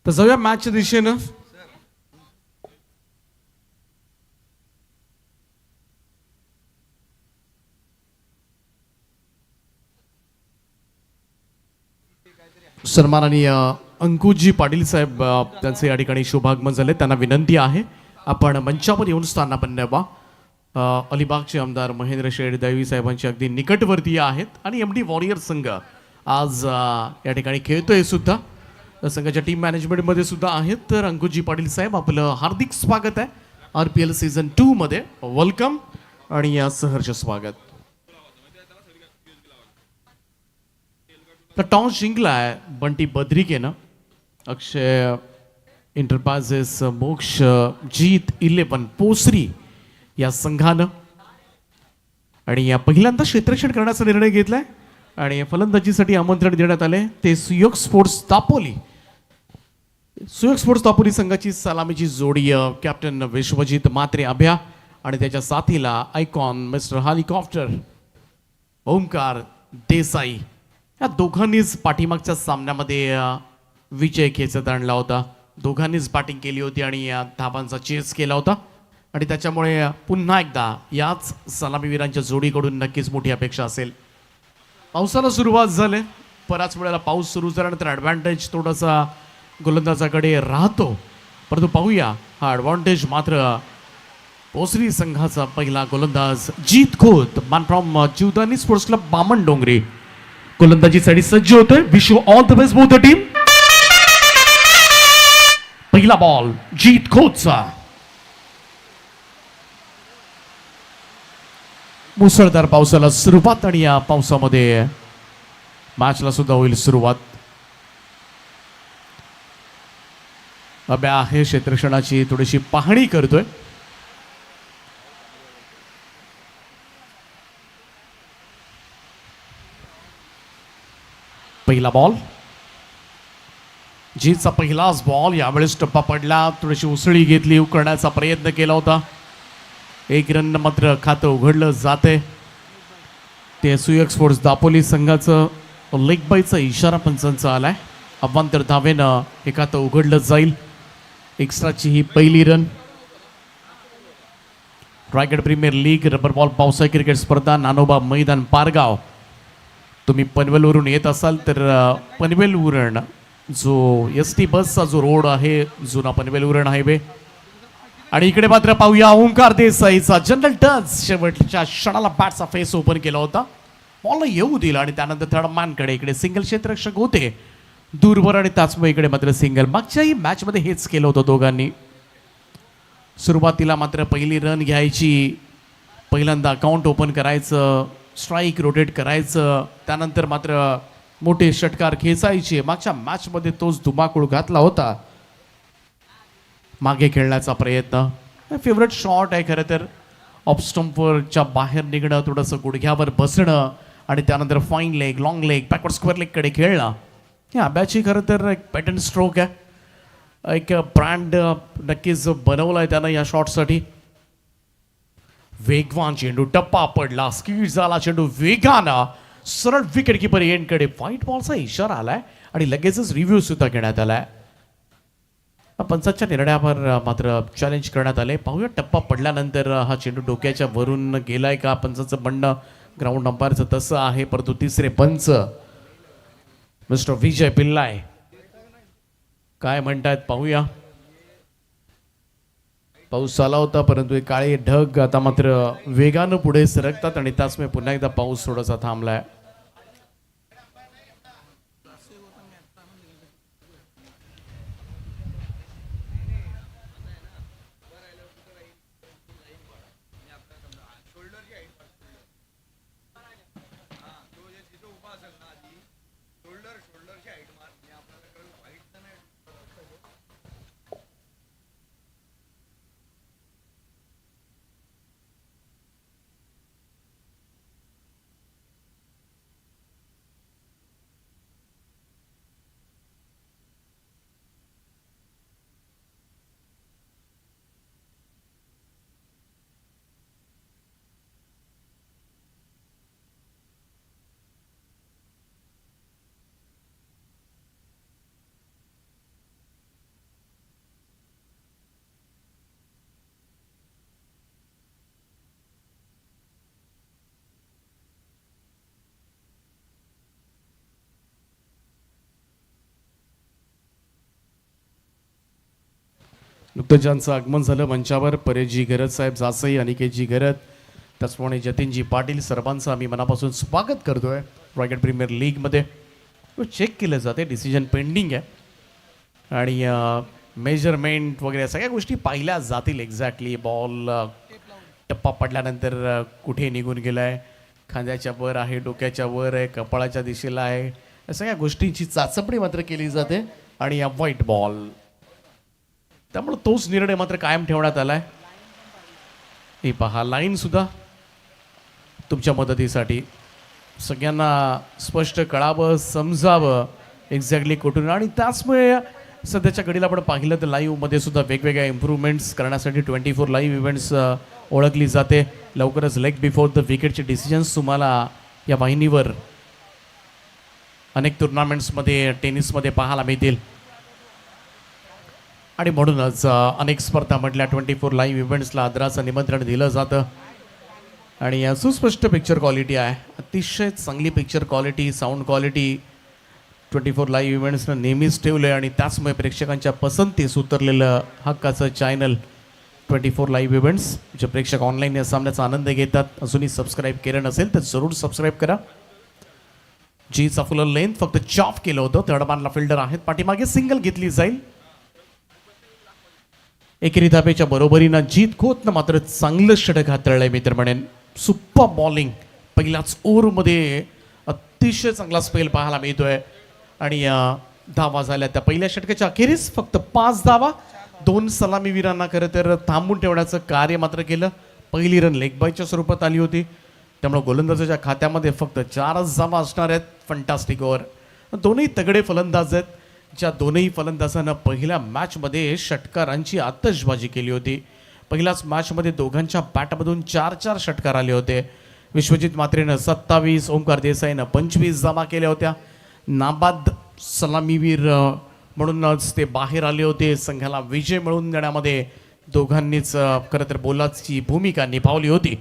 तर जाऊया मॅचच्या दिशेनं. सन्माननीय अंकुजी पाटील साहेब त्यांचे या ठिकाणी शुभागमन झाले. त्यांना विनंती आहे आपण मंचावर येऊन स्थानापन्न न्यावा. अलिबागचे आमदार महेंद्र शेठ दैवी साहेबांचे अगदी निकटवर्तीय आहेत आणि एम डी वॉरियर संघ आज या ठिकाणी खेळतोय सुद्धा. संघाच्या टीम मॅनेजमेंटमध्ये सुद्धा आहेत. तर अंकुजी पाटील साहेब आपलं हार्दिक स्वागत आहे RPL सीझन 2 मध्ये. वेलकम आणि सहर्ष स्वागत. तर टॉस जिंकलाय बंटी बद्रिकेनं. अक्षय इंटरप्राइजेस मोक्ष जीत 11 पोसरी या संघानं आणि या पहिल्यांदा क्षेत्ररक्षण करण्याचा निर्णय घेतलाय आणि फलंदाजीसाठी आमंत्रण देण्यात आले ते सुयोग स्पोर्ट्स दापोली. सुयोग स्पोर्ट्स दापोली संघाची सलामीची जोडी कॅप्टन विश्वजित मात्रे अभ्या आणि त्याच्या साथीला icon mister helicopter Omkar Desai. या दोघांनीच पाठीमागच्या सामन्यामध्ये विजय खेचत आणला होता. दोघांनीच बॅटिंग केली होती आणि धावांचा चेस केला होता आणि त्याच्यामुळे पुन्हा एकदा याच सलामीवीरांच्या जोडीकडून नक्कीच मोठी अपेक्षा असेल. पावसाला सुरुवात झाली. बऱ्याच वेळेला पाऊस सुरू झाल्यानंतर ॲडव्हान्टेज थोडासा गोलंदाजाकडे राहतो, परंतु पाहूया हा ॲडव्हान्टेज मात्र पोसरी संघाचा पहिला गोलंदाज Jeet Khot man from Jivdani sports club Baman Dongri गोलंदाजीसाठी सज्ज होतोय. Wish you all the best both the team. पहिला बॉल जीत खोतचा. मुसळधार पावसाला सुरुवात आणि या पावसामध्ये मॅचला सुद्धा होईल सुरुवात. अभ्या आहे क्षेत्ररक्षणाची थोडीशी पाहणी करतोय. पहिला बॉल जीतचा पहिलाच बॉल. यावेळेस टप्पा पडला, थोडीशी उसळी घेतली, उकळण्याचा प्रयत्न केला होता. एक रन मात्र खातं उघडलं जाते. ते सुयोग स्पोर्ट्स दापोली संघाचं लेग बायचा इशारा पंचांचा आलाय. अवांतर धावेनं हे खातं उघडलं जाईल. एक्स्ट्राची ही पहिली run. Raigad premier league rubber ball पावसाळी क्रिकेट स्पर्धा नानोबा मैदान पारगाव. तुम्ही पनवेलवरून येत असाल तर पनवेल-उरण जो ST बसचा जो रोड आहे जुना पनवेल-उरण हायवे आणि इकडे मात्र पाहूया ओंकार देसाईचा जनरल टच. शेवटच्या क्षणाला बॅटचा फेस ओपन केला होता. बॉलला येऊ दिला आणि त्यानंतर थर्ड मॅनकडे इकडे सिंगल क्षेत्ररक्षक होते दूरवर आणि त्याचमुळे इकडे मात्र सिंगल. मागच्याही मॅचमध्ये हेच केलं होतं दोघांनी. सुरुवातीला मात्र पहिली रन घ्यायची, पहिल्यांदा अकाउंट ओपन करायचं, स्ट्राईक रोटेट करायचं, त्यानंतर मात्र मोठे षटकार खेचायचे. मागच्या मॅचमध्ये तोच धुमाकूळ घातला होता. मागे खेळण्याचा प्रयत्न. फेवरेट शॉट आहे खरं तर. ऑफ स्टंपवरच्या बाहेर निघणं, थोडंसं गुडघ्यावर बसणं आणि त्यानंतर fine leg, long leg, backward square लेगकडे खेळणं. हे अभ्याची खरं तर एक पॅटर्न स्ट्रोक आहे. एक ब्रँड नक्कीच बनवला आहे त्यानं या शॉटसाठी. वेगवान चेंडू, टप्पा पडला, स्कीड झाला चेंडू वेगानं सरळ विकेट किपर एंडकडे. व्हाईट बॉलचा इशारा आलाय आणि लगेचच रिव्ह्यू सुद्धा घेण्यात आलाय. पंचांच्या निर्णयावर मात्र चॅलेंज करण्यात आले. पाहूया टप्पा पडल्यानंतर हा चेंडू डोक्याच्या वरून गेलाय का. पंचांचं म्हणणं ग्राउंड अंपायरचं तसं आहे, परंतु तिसरे पंच मिस्टर विजय पिल्लाय काय म्हणतायत पाहूया. पाऊस आला होता परंतु हे काळे ढग आता मात्र वेगानं पुढे सरकतात आणि त्याचमुळे पुन्हा एकदा पाऊस थोडासा थांबलाय. नुकतंच ज्यांचं आगमन झालं मंचावर परेशजी घरत साहेब जासई अनिकेतजी घरत त्याचप्रमाणे जतीनजी पाटील सर्वांचं आम्ही मनापासून स्वागत करतोय रायगड प्रीमियर लीगमध्ये. चेक केलं जाते, डिसिजन पेंडिंग आहे आणि मेजरमेंट वगैरे सगळ्या गोष्टी पाहिल्या जातील. एक्झॅक्टली बॉल टप्पा पडल्यानंतर कुठे निघून गेला आहे, खांद्याच्या वर आहे, डोक्याच्या वर आहे, कपाळाच्या दिशेला आहे, या सगळ्या गोष्टींची चाचपणी मात्र केली जाते आणि या व्हाईट बॉल, त्यामुळे तोच निर्णय मात्र कायम ठेवण्यात आलाय. हे पहा लाईन सुद्धा तुमच्या मदतीसाठी, सगळ्यांना स्पष्ट कळावं समजावं एक्झॅक्टली कुठून. आणि त्याचमुळे सध्याच्या घडीला आपण पाहिलं तर लाईव्हमध्ये सुद्धा वेगवेगळ्या इम्प्रूव्हमेंट्स करण्यासाठी 24 लाईव्ह इव्हेंट्स ओळखली जाते. लवकरच लेग बिफोर द विकेटचे डिसिजन्स तुम्हाला या वाहिनीवर अनेक टुर्नामेंट्समध्ये टेनिसमध्ये पाहायला मिळतील आणि म्हणूनच अनेक स्पर्धामधल्या 24 लाईव्ह इव्हेंट्सला आदराचं निमंत्रण दिलं जातं आणि सुस्पष्ट पिक्चर क्वालिटी आहे, अतिशय चांगली picture quality, sound quality 24 live इव्हेंट्सनं नेहमीच ठेवलं आहे आणि त्याचमुळे प्रेक्षकांच्या पसंतीस उतरलेलं हक्काचं चॅनल 24 लाईव्ह इव्हेंट्स, जे प्रेक्षक ऑनलाईन या सामन्याचा आनंद घेतात. अजूनही सबस्क्राईब केलं नसेल तर जरूर सबस्क्राईब करा. जीचा फुल लेंथ फक्त चॉप केलं होतं, थर्ड मॅनला फिल्डर आहेत, पाठीमागे सिंगल घेतली जाईल. एकेरी धाब्याच्या बरोबरीनं जीत खोतनं मात्र चांगलं षटक हाताळलंय मी तर म्हणेन. सुपर बॉलिंग पहिल्याच ओव्हरमध्ये अतिशय चांगला स्पेल पाहायला मिळतोय आणि धावा झाल्या त्या पहिल्या षटकाच्या अखेरीस फक्त 5 धावा. 2 सलामीवीरांना खरं तर थांबून ठेवण्याचं कार्य मात्र केलं. पहिली रन लेग बायच्या स्वरूपात आली होती, त्यामुळे गोलंदाजाच्या खात्यामध्ये फक्त 4च धावा असणार आहेत. फंटास्टिक ओव्हर, दोन्ही तगडे फलंदाज आहेत, ज्या दोनही फलंदाजांना पहिल्या मॅचमध्ये षटकारांची आतषबाजी केली होती. पहिल्याच मॅचमध्ये दोघांच्या बॅटमधून 4-4 षटकार आले होते. विश्वजित मात्रेनं 27, ओंकार देसाईनं 25 जमा केल्या होत्या. नाबाद सलामीवीर म्हणूनच ते बाहेर आले होते. संघाला विजय मिळवून देण्यामध्ये दोघांनीच खरं तर बोलाची भूमिका निभावली होती.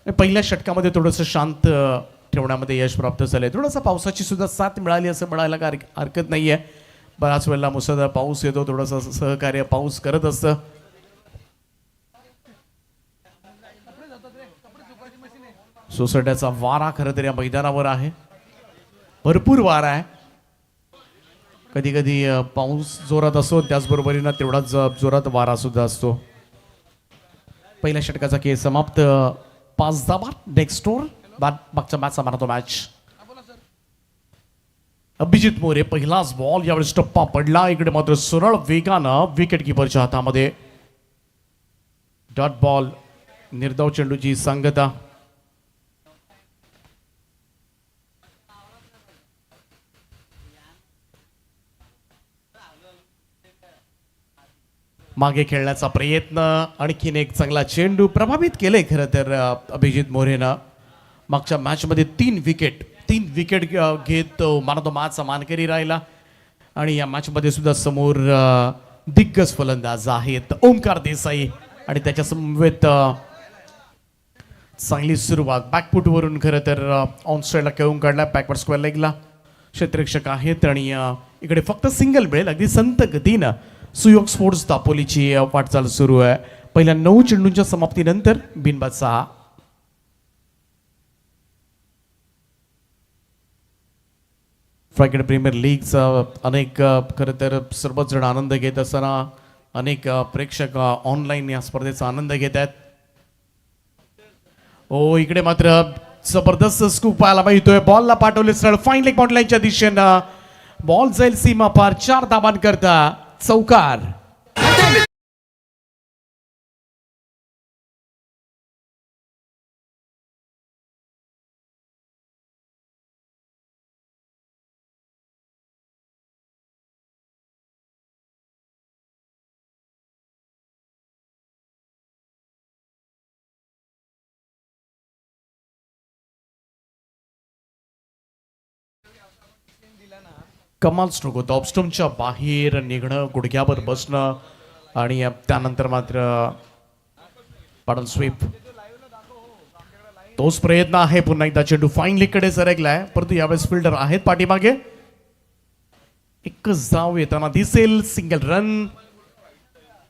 पहिल्या षटकामध्ये थोडंसं शांत ठेवण्यामध्ये यश प्राप्त झालंय. थोडंसं पावसाची सुद्धा साथ मिळाली असं म्हणायला काय हरकत नाही आहे. बराच वेळेला मुसळधार पाऊस येतो, थोडंसं सहकार्य पाऊस करत असतं. सोसायट्याचा वारा खरं तर या मैदानावर आहे, भरपूर वारा आहे. कधी कधी पाऊस जोरात असतो, त्याचबरोबरीनं तेवढाच जोरात वारा सुद्धा असतो. पहिल्या षटकाचा खेळ समाप्त. 5 धावा नेक्स्ट ओव्हर. मागच्या मॅचचा मारतो मॅच अभिजित मोरे. पहिलाच बॉल यावेळेस टप्पा पडला, इकडे मात्र सरळ वेगानं विकेट किपरच्या हातामध्ये डॉट बॉल. निर्धाव चेंडूची सांगता. मागे खेळण्याचा प्रयत्न, आणखीन एक चांगला चेंडू प्रभावित केले खरं तर अभिजित मोरेनं. मागच्या मॅचमध्ये 3 विकेट घेत मानतो मॅचचा मानकरी राहिला आणि या मॅचमध्ये सुद्धा समोर दिग्गज फलंदाज आहेत ओंकार देसाई आणि त्याच्या समवेत चांगली सुरुवात बॅकफुटवरून खरं तर ऑन साईडला खेळून काढला. बॅकवर्ड स्क्वेअर लेगला क्षेत्ररक्षक आहेत आणि इकडे फक्त सिंगल मिळेल. अगदी संत गतीनं सुयोग स्पोर्ट्स दापोलीची वाटचाल सुरू आहे. पहिल्या 9 चेंडूंच्या समाप्तीनंतर बिनबाद 6. रायगड प्रीमियर लीगचा अनेक खरं तर सर्वच जण आनंद घेत असताना अनेक प्रेक्षक ऑनलाईन या स्पर्धेचा आनंद घेत आहेत. ओ इकडे मात्र जबरदस्त स्कूप पाहायला मिळतोय. बॉलला पाठवले सरळ फाईन लेग बॉटलाईनच्या दिशेनं. बॉल जाईल सीमा पार. 4 धावांकरता चौकार. कमाल स्ट्रोक होता. ऑफस्टोनच्या बाहेर निघणं, गुडघ्यावर बसणं आणि त्यानंतर मात्र पाडल स्वीप. तोच प्रयत्न आहे. पुन्हा एकदा चेंडू फाईन लेगकडे सरकलाय, परंतु यावेळेस फिल्डर आहेत पाठीमागे. एकच धाव येताना दिसेल. Single run.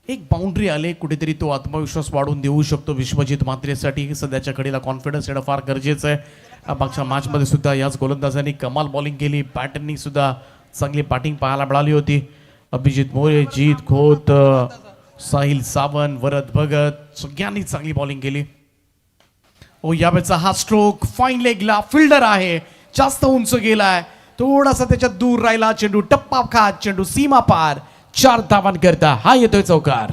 एक बाउंड्री आले कुठेतरी तो आत्मविश्वास वाढवून देऊ शकतो विश्वजित मात्रेसाठी. सध्याच्या घडीला कॉन्फिडन्स येणं फार गरजेचं आहे. मागच्या मॅचमध्ये सुद्धा याच गोलंदाजांनी कमाल बॉलिंग केली. बॅटरनी सुद्धा चांगली बॅटिंग पाहायला मिळाली होती. अभिजित मोरे, जीत खोत, साहिल सावंत, वरद भगत सगळ्यांनी चांगली बॉलिंग केली. ओ यावेळेचा हा स्ट्रोक फाईन लेगला फिल्डर आहे, जास्त उंच गेलाय, थोडासा त्याच्यात दूर राहिला. चेंडू टप्पा खात चेंडू सीमा पार 4 धावांकरता हा येतोय चौकार.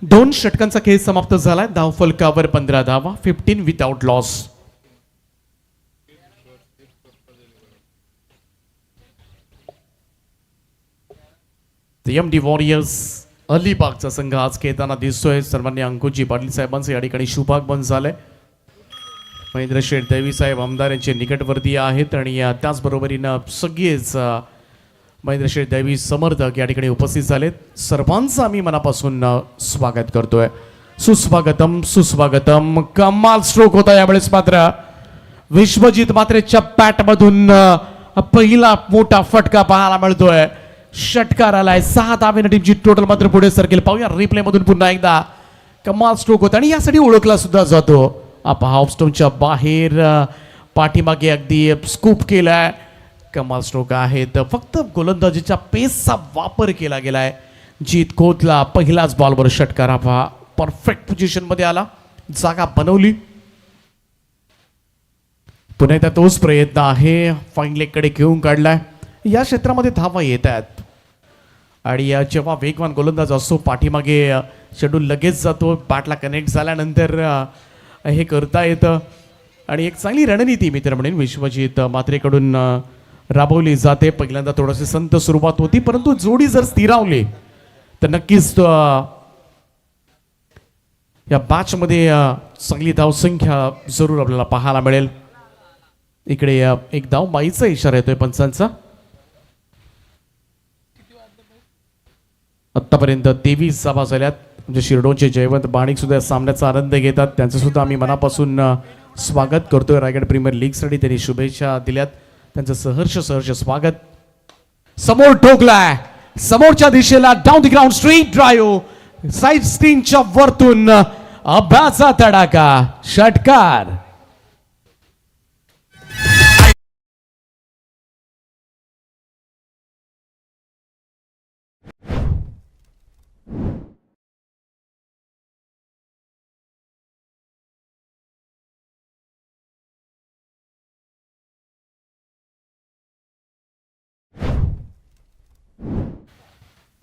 दोन षटकांचा खेळ समाप्त झालाय. धावफलकावर 15 धावा, 15 विथआउट लॉस. एमडी वॉरियर्स अलिबागचा संघ आज खेळताना दिसतोय. सर्वांनी अंकुजी पाटील साहेबांचे या ठिकाणी शुभागमन झालंय. महेंद्र शेठ दैवी साहेब आमदार यांचे निकटवर्ती आहेत आणि त्याचबरोबरीनं सगळेच महेंद्र शेठ दैवी समर्थक या ठिकाणी उपस्थित झालेत. सर्वांचं आम्ही मनापासून स्वागत करतोय. सुस्वागतम सुस्वागतम. कमाल स्ट्रोक होता यावेळेस. मात्र विश्वजित मात्रेच्या बॅटमधून पहिला मोठा फटका पाहायला मिळतोय. षटकार आलाय. 6 धावेनं टीमची टोटल मात्र पुढे सरकेल. पाहूया रिप्ले मधून पुन्हा एकदा. कमाल स्ट्रोक होता आणि यासाठी ओळखला सुद्धा जातो. हाफ स्टोनच्या बाहेर पाठीमागे अगदी स्कूप केलाय. कमाल स्ट्रोक आहेत. फक्त गोलंदाजीच्या पेसचा वापर केला गेलाय. जीत खोतला पहिलाच बॉलवर षटकार हा परफेक्ट पोझिशन मध्ये आला, जागा बनवली. पुन्हा एकदा तोच प्रयत्न आहे. फाईन लेग कडे घेऊन काढलाय. या क्षेत्रामध्ये धावा येत आहेत आणि जेव्हा वेगवान गोलंदाज असतो पाठीमागे चेंडू लगेच जातो. बॅटला कनेक्ट झाल्यानंतर हे करता येतं आणि एक चांगली रणनीती मित्र म्हणेन विश्वजित मात्रेकडून राबवली जाते. पहिल्यांदा थोडीशी संत सुरुवात होती, परंतु जोडी जर स्थिरावली तर नक्कीच या मॅच मध्ये चांगली धावसंख्या जरूर आपल्याला पाहायला मिळेल. इकडे एक धाव बाईचा इशारा येतोय पंचांचा. आतापर्यंत 23 धावा झाल्यात. म्हणजे शिरडोनचे जयवंत बाणिक सुद्धा या सामन्याचा आनंद घेतात. त्यांचं सुद्धा आम्ही मनापासून स्वागत करतोय. रायगड प्रीमियर लीग साठी त्यांनी शुभेच्छा दिल्यात. त्यांचं सहर्ष स्वागत. समोर ठोकलाय, समोरच्या दिशेला down the ground street drive. Side स्क्रीनच्या वरतून अभ्याचा तडाखा षटकार.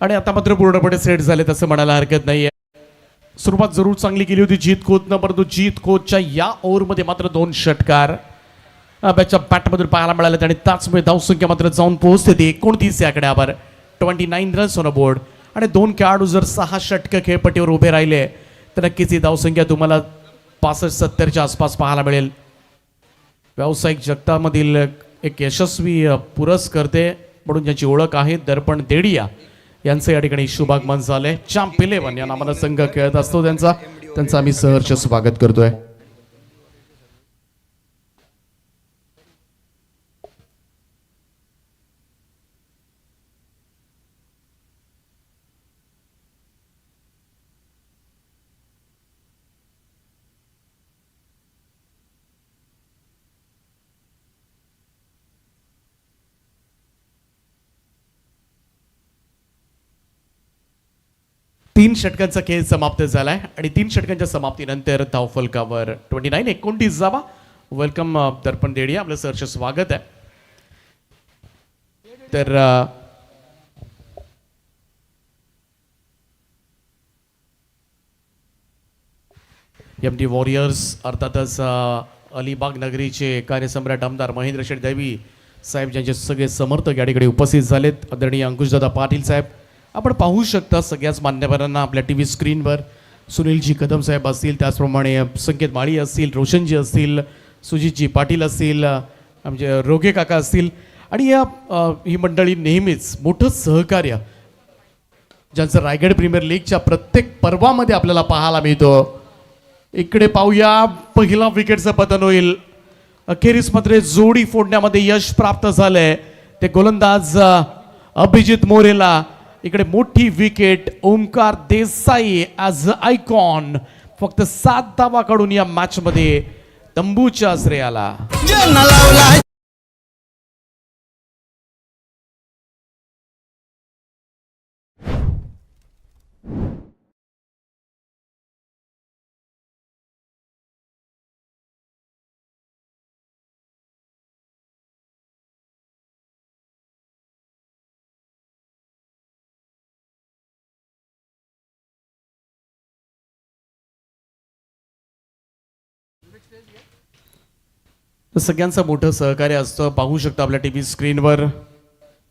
आणि आता मात्र पूर्णपणे सेट झाले तसं म्हणायला हरकत नाहीये. सुरुवात जरूर चांगली केली होती जीत खोतनं, परंतु जीत खोतच्या या ओव्हरमध्ये मात्र 2 षटकार बॅटच्या बॅटमधून पाहायला मिळाले आणि त्याचमुळे धावसंख्या मात्र जाऊन पोहोचते ती 29 या आकड्यावर. 29 रन्स ऑन बोर्ड आणि 2 खेळाडू जर 6 षटक खेळपट्टीवर उभे राहिले तर नक्कीच ही धावसंख्या तुम्हाला 65-70च्या आसपास पाहायला मिळेल. व्यावसायिक जगतामधील एक यशस्वी पुरस्कर्ते म्हणून ज्याची ओळख आहे दर्पण देडिया यांचं या ठिकाणी शुभागमन झालंय. चॅम्प 11 या नामानं संघ खेळत असतो त्यांचं आम्ही सहर्ष स्वागत करतोय. तीन षटकांचा खेळ समाप्त झालाय आणि 3 षटकांच्या समाप्तीनंतर धावफलकावर 29 जावा. वेलकम दर्पण देडिया, आपलं सहर्ष स्वागत आहे. तर एमडी वॉरियर्स अर्थातच अलिबाग नगरीचे कार्यसम्राट आमदार महेंद्र शेठ दैवी साहेब ज्यांचे सगळे समर्थक या ठिकाणी उपस्थित झालेत. आदरणीय अंकुशदादा पाटील साहेब आपण पाहू शकता सगळ्याच मान्यवरांना आपल्या टीव्ही स्क्रीनवर. सुनीलजी कदम साहेब असतील, त्याचप्रमाणे संकेत माळी असतील, रोशनजी असतील, सुजितजी पाटील असतील, आमचे रोगे काका असतील आणि ही मंडळी नेहमीच मोठं सहकार्य ज्यांचं रायगड प्रीमियर लीगच्या प्रत्येक पर्वामध्ये आपल्याला पाहायला मिळतो. इकडे पाहूया, पहिला विकेटचं पतन होईल. अखेरीस मात्र जोडी फोडण्यामध्ये यश प्राप्त झालंय. ते गोलंदाज अभिजित मोरेला. इकडे मोठी wicket Omkar Desai as icon फक्त 7 धावा काढून या मॅच मध्ये तंबूच्या श्रेयाला. सगळ्यांचं मोठं सहकार्य असतं. पाहू शकता आपल्या टीव्ही स्क्रीनवर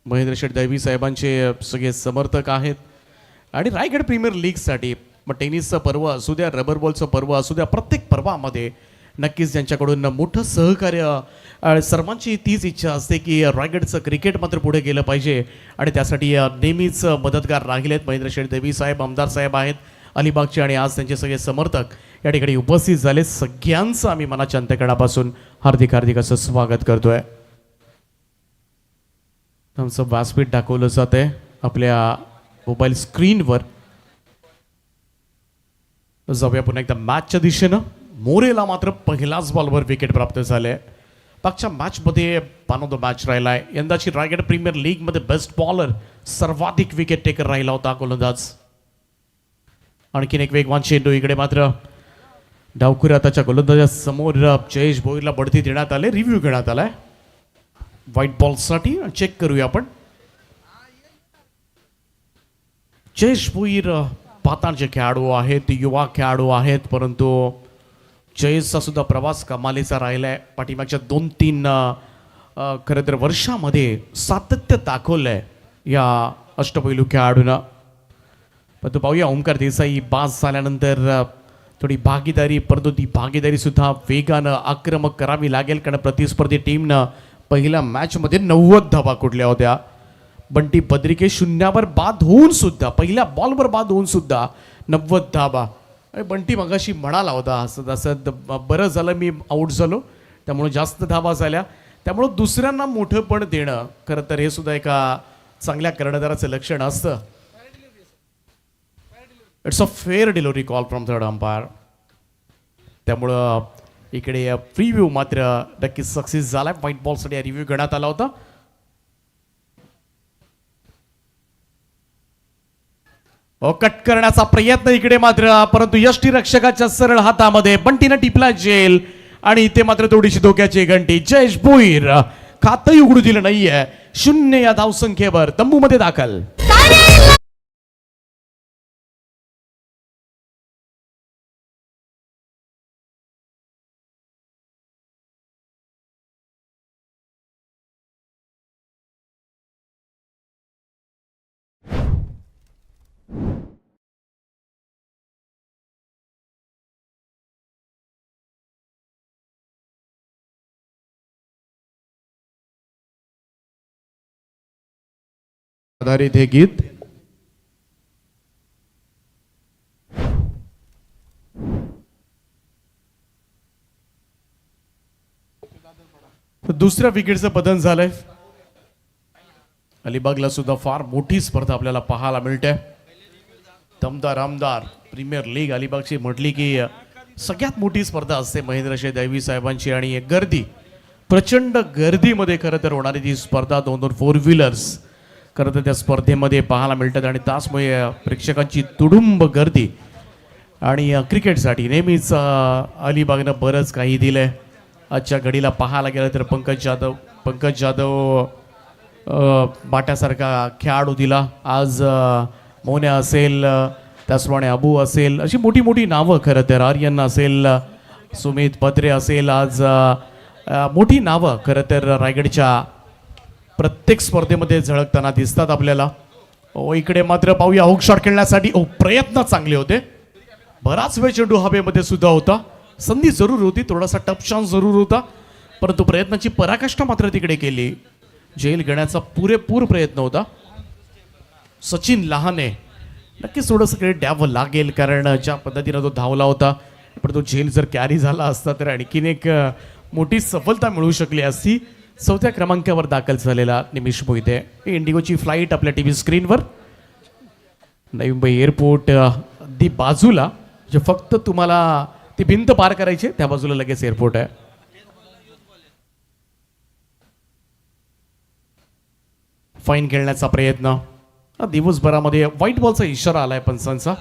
महेंद्र शेठ दैवी साहेबांचे सगळे समर्थक आहेत. आणि रायगड प्रीमियर लीगसाठी मग टेनिसचं पर्व असू द्या, रबर बॉलचं पर्व असू द्या, प्रत्येक पर्वामध्ये नक्कीच त्यांच्याकडून मोठं सहकार्य. सर्वांची तीच इच्छा असते की रायगडचं क्रिकेट मात्र पुढे गेलं पाहिजे आणि त्यासाठी नेहमीच मदतगार राहिलेत. महेंद्र शेठ दैवी साहेब आमदार साहेब आहेत अलिबागचे आणि आज त्यांचे सगळे समर्थक या ठिकाणी उपस्थित झाले. सगळ्यांचं आम्ही मनाच्या अंतःकरणापासून हार्दिक हार्दिक असं स्वागत करतोय. आमचं व्यासपीठ दाखवलं जात आहे आपल्या मोबाईल स्क्रीनवर. जाऊया पुन्हा एकदा मॅचच्या दिशेनं. मोरेला मात्र पहिलाच बॉलवर विकेट प्राप्त झाले. मागच्या मॅचमध्ये मॅन ऑफ द मॅच राहिला आहे. यंदाची रायगड प्रीमियर लीगमध्ये बेस्ट बॉलर, सर्वाधिक विकेट टेकर राहिला होता गोलंदाज. आणखीन एक वेगवान चेंडू. इकडे मात्र डावखुऱ्या त्याच्या गोलंदाजा समोर जयेश भोईरला बढती देण्यात आले. रिव्ह्यू घेण्यात आलाय व्हाईट बॉलसाठी. चेक करूया आपण. जयेश भोईर पाताळचे खेळाडू आहेत, युवा खेळाडू आहेत, परंतु जयेशचा सुद्धा प्रवास कमालीचा राहिलाय. पाठीमागच्या 2-3 खरं तर वर्षामध्ये सातत्य दाखवलंय या अष्टपैलू खेळाडूंना. परंतु पाहूया ओमकार देसाई बास झाल्यानंतर थोडी भागीदारी, परंतु ती भागीदारी सुद्धा वेगानं आक्रमक करावी लागेल कारण प्रतिस्पर्धी टीमनं पहिल्या मॅचमध्ये 90 धावा कुठल्या होत्या. बंटी बद्रिके शून्यावर बाद होऊन सुद्धा, पहिल्या बॉलवर बाद होऊन सुद्धा 90 धावा. बंटी मगाशी म्हणाला होता असं तसं बरं झालं मी आऊट झालो त्यामुळे जास्त धावा झाल्या, त्यामुळं दुसऱ्यांना मोठं पण देणं खरं तर हे सुद्धा एका चांगल्या कर्णधाराचं लक्षण असतं. It's a fair delivery call from third umpire. त्यामुळं इकडे प्रिव्ह्यू मात्र नक्कीच सक्सेस झालाय. व्हाईट बॉलसाठी रिव्ह्यू घेण्यात आला होता. कट करण्याचा प्रयत्न इकडे मात्र, परंतु यष्टीरक्षकाच्या सरळ हातामध्ये बंटीनं टिपला जेल आणि इथे मात्र थोडीशी धोक्याची घंटी. जयेश भोईर खातही उघडू दिलं नाहीये. 0 या धावसंख्येवर तंबूमध्ये दाखल. आधारित हे गीत दुसऱ्या विकेटचं पतन झालंय. अलिबागला सुद्धा फार मोठी स्पर्धा आपल्याला पाहायला मिळते. दमदार आमदार प्रीमियर लीग अलिबागची म्हटली की सगळ्यात मोठी स्पर्धा असते महेंद्र शेठ दैवी साहेबांची आणि गर्दी, प्रचंड गर्दीमध्ये खरं तर होणारी ती स्पर्धा. 2-2 4 व्हीलर्स खरं तर त्या स्पर्धेमध्ये पाहायला मिळतात आणि त्याचमुळे प्रेक्षकांची तुडुंब गर्दी. आणि क्रिकेटसाठी नेहमीच अलिबागनं बरंच काही दिलंय. आजच्या घडीला पाहायला गेलं तर पंकज जाधव बाट्यासारखा खेळाडू दिला. आज मोन्या असेल, त्याचप्रमाणे अबू असेल, अशी मोठी मोठी नावं खरं तर, आर्यन असेल, सुमित पत्रे असेल, आज मोठी नावं खरं तर रायगडच्या प्रत्येक स्पर्धेमध्ये झळकताना दिसतात आपल्याला. इकडे मात्र पाहूया हुक शॉट खेळण्यासाठी प्रयत्न चांगले होते. बराच वेळ चेंडू हवेमध्ये सुद्धा होता. संधी जरूर होती, थोडासा टफ चान्स जरूर होता, परंतु प्रयत्नाची पराकाष्ठा मात्र तिकडे केली. झेल घेण्याचा पुरेपूर प्रयत्न होता. सचिन लहाने नक्कीच थोडंसं क्रेडिट द्यावं लागेल, कारण ज्या पद्धतीनं तो धावला होता, पण तो झेल जर कॅरी झाला असता तर आणखीन एक मोठी सफलता मिळू शकली असती. 4थ्या क्रमांकावर दाखल झालेला निमिष मोहिते. इंडिगोची फ्लाईट आपल्या टीव्ही स्क्रीनवर. नवी मुंबई एअरपोर्ट अगदी बाजूला, जे फक्त तुम्हाला ती भिंत पार करायची, त्या बाजूला लगेच एअरपोर्ट आहे. फाईन खेळण्याचा प्रयत्न. दिवसभरामध्ये व्हाईट बॉलचा इशारा आलाय पंचांचा.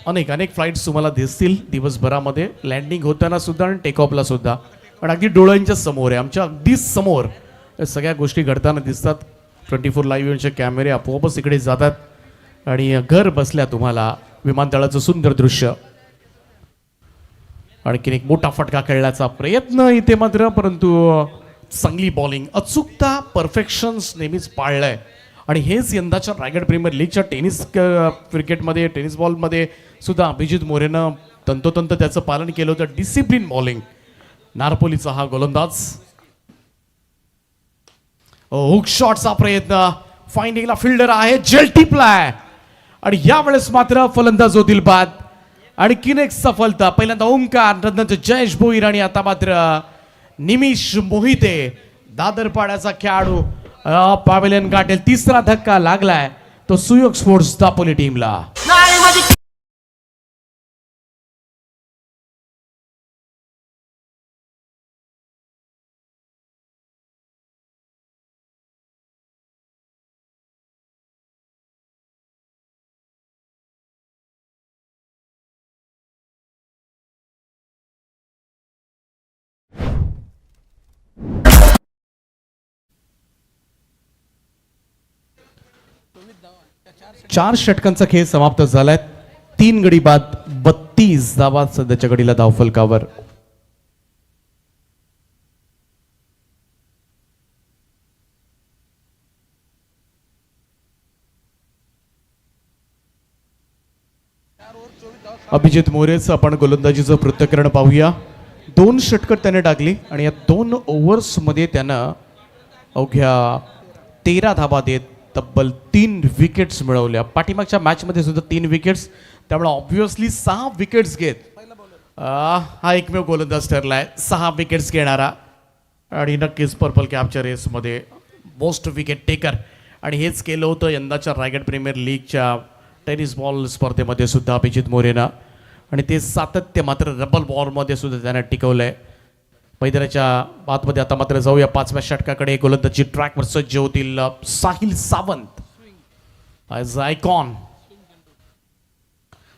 अनेक फ्लाईट्स तुम्हाला दिसतील दिवसभरामध्ये, लँडिंग होताना सुद्धा आणि टेक ऑफला सुद्धा. पण अगदी डोळ्यांच्या समोर आहे, आमच्या अगदी समोर या सगळ्या गोष्टी घडताना दिसतात. 24 लाईव्ह इव्हेंटचे कॅमेरे आपोआपच इकडे जातात आणि घर बसल्या तुम्हाला विमानतळाचं सुंदर दृश्य. आणखीन एक मोठा फटका खेळण्याचा प्रयत्न इथे मात्र, परंतु चांगली बॉलिंग, अचूकता, परफेक्शन्स नेहमीच पाळलंय. आणि हेच यंदाच्या रायगड प्रीमियर लीगच्या टेनिस क्रिकेटमध्ये, टेनिस बॉलमध्ये सुद्धा अभिजित मोरेनं तंतोतंत त्याचं पालन केलं होतं. Discipline bowling. नारपोलीचा हा गोलंदाज. हुक शॉटचा प्रयत्न. फाइंडिंगला फिल्डर आहे, जेल टिपलाय आणि यावेळेस मात्र फलंदाज होतील बाद. आणखीन एक सफलता. पहिल्यांदा ओंकार, नंतर जयेश भोईर आणि आता मात्र निमिष मोहिते, दादरपाड्याचा खेळाडू पॅव्हेलियन गाठेल. तिसरा धक्का लागलाय तो सुयोग स्पोर्ट्स दापोली टीमला. चार षटकांचा खेळ समाप्त झालाय. 3 गडी बाद, 32 धावा सध्याच्या घडीला धावफलकावर. अभिजित मोरेचं आपण गोलंदाजीचं पृथक्करण पाहूया. 2 षटकं त्याने टाकली आणि या 2 ओव्हर्समध्ये त्यानं अवघ्या 13 धावा देत तब्बल 3 विकेट्स मिळवल्या. पाठीमागच्या मॅचमध्ये सुद्धा 3 विकेट्स, त्यामुळे ऑब्व्हियसली 6 विकेट्स घेत हा एकमेव गोलंदाज ठरलाय 6 विकेट्स घेणारा. आणि नक्कीच पर्पल कॅपच्या रेसमध्ये मोस्ट विकेट टेकर. आणि हेच केलं होतं यंदाच्या रायगड प्रीमियर लीगच्या टेनिस बॉल स्पर्धेमध्ये सुद्धा अभिजित मोरेनं. आणि ते सातत्य मात्र रबल बॉलमध्ये सुद्धा त्यानं टिकवलंय. मैदानाच्या आतमध्ये आता मात्र जाऊया 5व्या षटकाकडे. गोलंदाजी ट्रॅकवर सज्ज होतील Sahil Sawant as icon.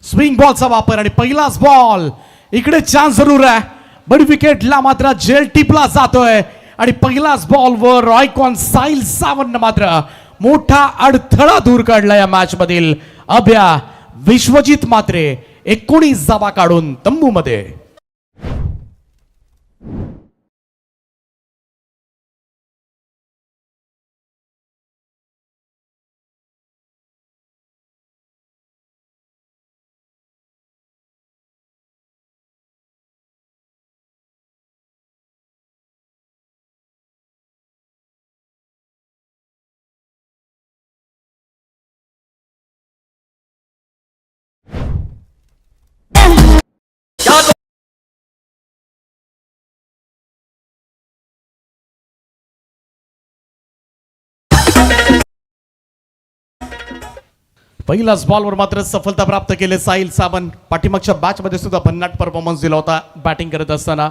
Swing बॉलचा वापर आणि पहिलाच बॉल. इकडे चान्स जरूर आहे, बडी विकेटला मात्र जेल टिपला जातोय. आणि पहिलाच बॉलवर आयकॉन साहिल सावंत मात्र मोठा अडथळा दूर काढला या मॅच मधील. अभ्या विश्वजित मात्रे 19 धावा काढून तंबूमध्ये. पहिलाच बॉलवर मात्र सफलता प्राप्त केले साहिल सावंत. पाठीमागच्या मॅच मध्ये सुद्धा भन्नाट परफॉर्मन्स दिला होता बॅटिंग करत असताना.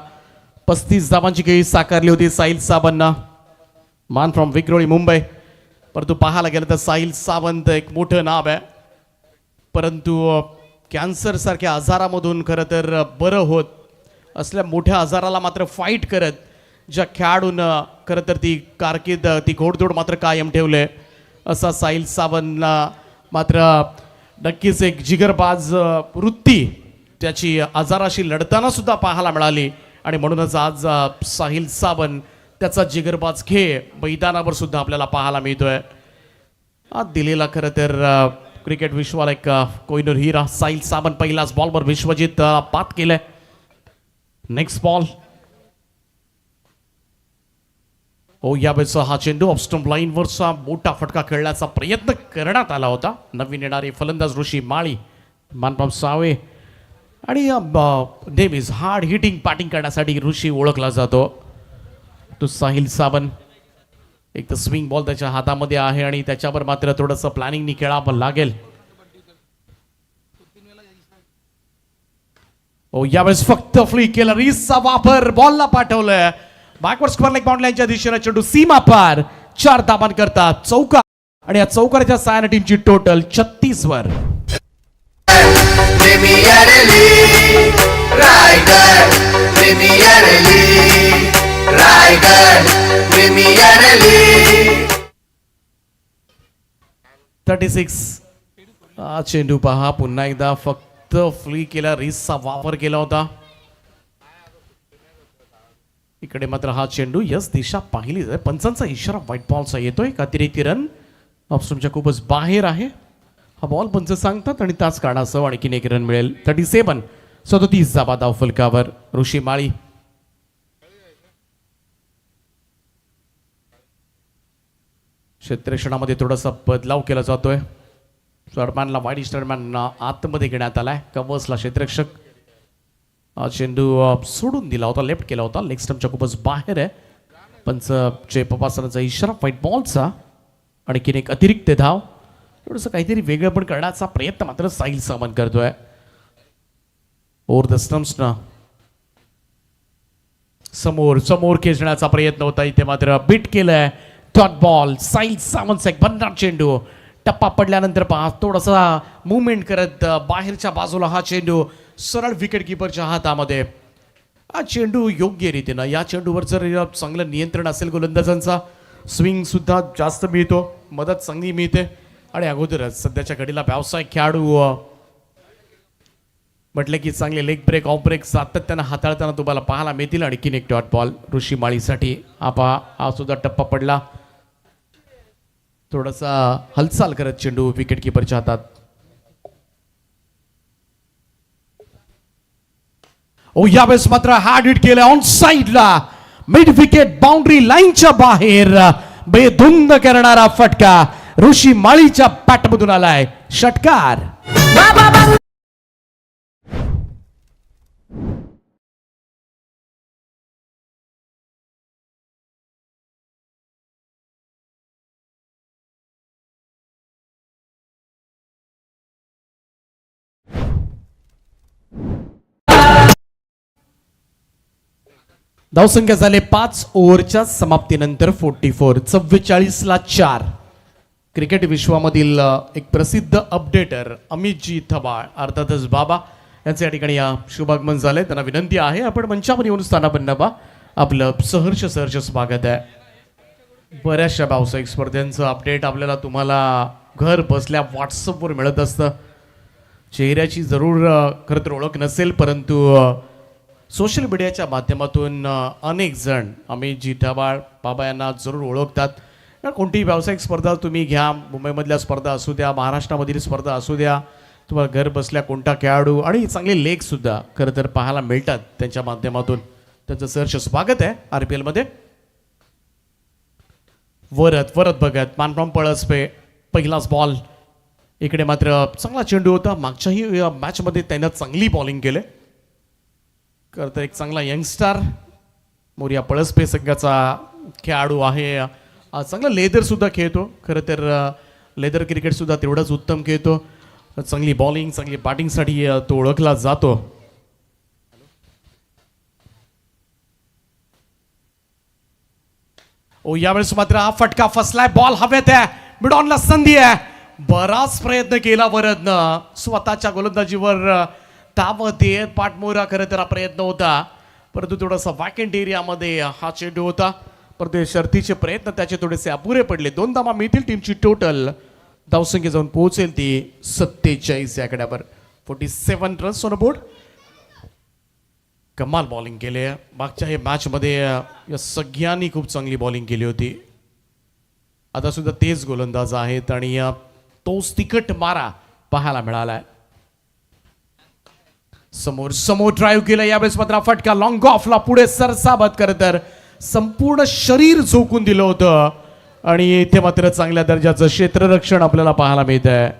35 धावांची खेळी साकारली होती साहिल सावंतनं. मान फ्रॉम विक्रोळी मुंबई. परंतु पाहायला गेलं तर साहिल सावंत एक मोठं नाव आहे, परंतु कॅन्सर सारख्या आजारामधून खरं तर बरं होत असल्या मोठ्या आजाराला मात्र फाईट करत ज्या खेळाडूनं खरं तर ती कारकीर्द, ती घोडदौड मात्र कायम ठेवले, असा साहिल सावंतला मात्र नक्कीच एक जिगरबाज वृत्ती त्याची आजाराशी लढताना सुद्धा पाहायला मिळाली. आणि म्हणूनच आज साहिल सावंत त्याचा जिगरबाज खेळ मैदानावर सुद्धा आपल्याला पाहायला मिळतोय. दिलेला खरं तर क्रिकेट विश्वाला एक कोहिनूर हिरा. साहिल सावंत पहिलाच बॉलवर विश्वजित बाद केलंय. Next ball. यावेळेस हा चेंडू ऑफस्टंप लाईनवरचा मोठा फटका खेळण्याचा प्रयत्न करण्यात आला होता. नवीन येणारे फलंदाज ऋषी माळी, मानपाम सावे आणि नेहमीच हार्ड हिटिंग बॅटिंग करण्यासाठी ऋषी ओळखला जातो. तो साहिल सावंत. एक तर स्विंग बॉल त्याच्या हातामध्ये आहे आणि त्याच्यावर मात्र थोडंसं प्लॅनिंगनी खेळावं लागेल. यावेळेस फक्त फ्लिक केलं. रिसचा वापर बॉलला पाठवलंय. बॅकवर्ड स्क्वेअर लेग बाउंड्री लाईनच्या दिशेने चेंडू सीमा पार. 4 धाबां करतात चौकार आणि या चौकाराच्या सहाय्याने टीमची टोटल 36 वर. Premier league Raigad, premier league Raigad, premier league 36. हा चेंडू पहा पुन्हा एकदा फक्त फ्लिक केला. रिसचा वापर केला होता. इकडे मात्र हा चेंडू यस दिशा पाहिली जाते. पंचांचा इशारा व्हाईट बॉलचा येतोय. अतिरिक्ती रन ऑप्शनच्या खूपच बाहेर आहे. हा बॉल पंच सांगतात आणि त्याच कारणासह आणखीन एक रन मिळेल. 37. 37 धावा धाव फलकावर. ऋषी माळी. क्षेत्ररक्षणामध्ये थोडासा बदलाव केला जातोय. स्टडमॅनला वाईड स्टडमॅन आतमध्ये घेण्यात आलाय. कव्हर्सला क्षेत्ररक्षक. चेंडू सोडून दिला होता, लेफ्ट केला होता. लेग स्टंपच्या खूपच बाहेर आहे. पंच जयप्रभासनाचा इशारा व्हाईट बॉलचा. आणखीन एक अतिरिक्त धाव. थोडंसं काहीतरी वेगळं पण करण्याचा प्रयत्न मात्र साहिल सावंत करतोय. ओव्हर द स्टंप्सनं समोर समोर खेचण्याचा प्रयत्न होता. इथे मात्र बीट केलंय. Dot ball. साहिल सावंत एक भन्नाट चेंडू. टप्पा पडल्यानंतर पहा थोडासा मुवमेंट करत बाहेरच्या बाजूला हा चेंडू सरळ विकेट किपरच्या हातामध्ये. हा चेंडू योग्य रीतीनं या चेंडूवर जर चांगलं नियंत्रण असेल गोलंदाजांचा, स्विंग सुद्धा जास्त मिळतो, मदत चांगली मिळते. आणि अगोदरच सध्याच्या घडीला व्यावसायिक खेळाडू म्हटलं की चांगले लेग ब्रेक ऑफ ब्रेक सातत्यानं हाताळताना तुम्हाला पाहायला मिळतील. आणखीन एक डॉट बॉल ऋषी माळीसाठी. हा सुद्धा टप्पा पडला. थोडासा हालचाल करत चेंडू विकेट किपरच्या हातात. यावेळेस मात्र हार्ड हिट केलं ऑन साइडला. मिड विकेट बाउंड्री लाईनच्या बाहेर बेधुंद करणारा फटका ऋषी माळीच्या बॅटमधून आलाय. षटकार. धावसंख्या झाले 5 ओव्हरच्या समाप्तीनंतर 44. 44-4. क्रिकेट विश्वामधील एक प्रसिद्ध अपडेटर अमितजी थबाळ अर्थातच बाबा यांचे या ठिकाणी शुभागमन झाले. त्यांना विनंती आहे आपण मंचावर येऊन स्थानापन्न व्हा. आपलं सहर्ष स्वागत आहे. बऱ्याचशा व्यावसायिक स्पर्धांचं अपडेट आपल्याला तुम्हाला घर बसल्या व्हॉट्सअपवर मिळत असतं. चेहऱ्याची जरूर खरं तर ओळख नसेल, परंतु सोशल मीडियाच्या माध्यमातून अनेक जण अमितजी थबाळ बाबा यांना जरूर ओळखतात. कोणतीही व्यावसायिक स्पर्धा तुम्ही घ्या, मुंबईमधल्या स्पर्धा असू द्या, महाराष्ट्रामधील स्पर्धा असू द्या, तुम्हाला घर बसल्या कोणता खेळाडू आणि चांगले लेखसुद्धा खरं तर पाहायला मिळतात त्यांच्या माध्यमातून. त्यांचं सहर्ष स्वागत आहे RPLमध्ये. वरत बघत मानप्रॉम पळसपे पहिलाच बॉल. इकडे मात्र चांगला चेंडू होता. मागच्याही मॅचमध्ये त्यानं चांगली बॉलिंग केले. खरं तर एक चांगला यंगस्टार मोरिया पळसपे संघाचा खेळाडू आहे. चांगला लेदरसुद्धा खेळतो. खरं तर लेदर क्रिकेटसुद्धा तेवढंच उत्तम खेळतो. चांगली बॉलिंग चांगली बॅटिंगसाठी तो ओळखला जातो. यावेळेस मात्र हा फटका फसलाय. बॉल हवेत आहे. मिड ऑनला संधी आहे. बराच प्रयत्न केला वरदनं स्वतःच्या गोलंदाजीवर ताव देत पाठमोरा. खरं तर हा प्रयत्न होता, परंतु थोडासा वॅकंट एरियामध्ये हा चेंडू होता. परंतु शर्तीचे प्रयत्न त्याचे थोडेसे अपुरे पडले. 2 धावा मिळतील. टीमची टोटल धावसंख्या जाऊन पोहोचेल ती 47 या आकड्यावर. 47 रन्स ऑन बोर्ड. कमाल बॉलिंग केले. मागच्या हे मॅचमध्ये या सगळ्यांनी खूप चांगली बॉलिंग केली होती. आता सुद्धा तेच गोलंदाज आहेत आणि तोच तिखट मारा पाहायला मिळालाय. समोर समोर ड्राईव्ह केलं, यावेळेस मात्र फटका लॉंग ऑफला पुढे सरसाबत करत तर संपूर्ण शरीर झोकून दिलं होतं आणि इथे मात्र चांगल्या दर्जाचं क्षेत्ररक्षण आपल्याला पाहायला मिळत आहे.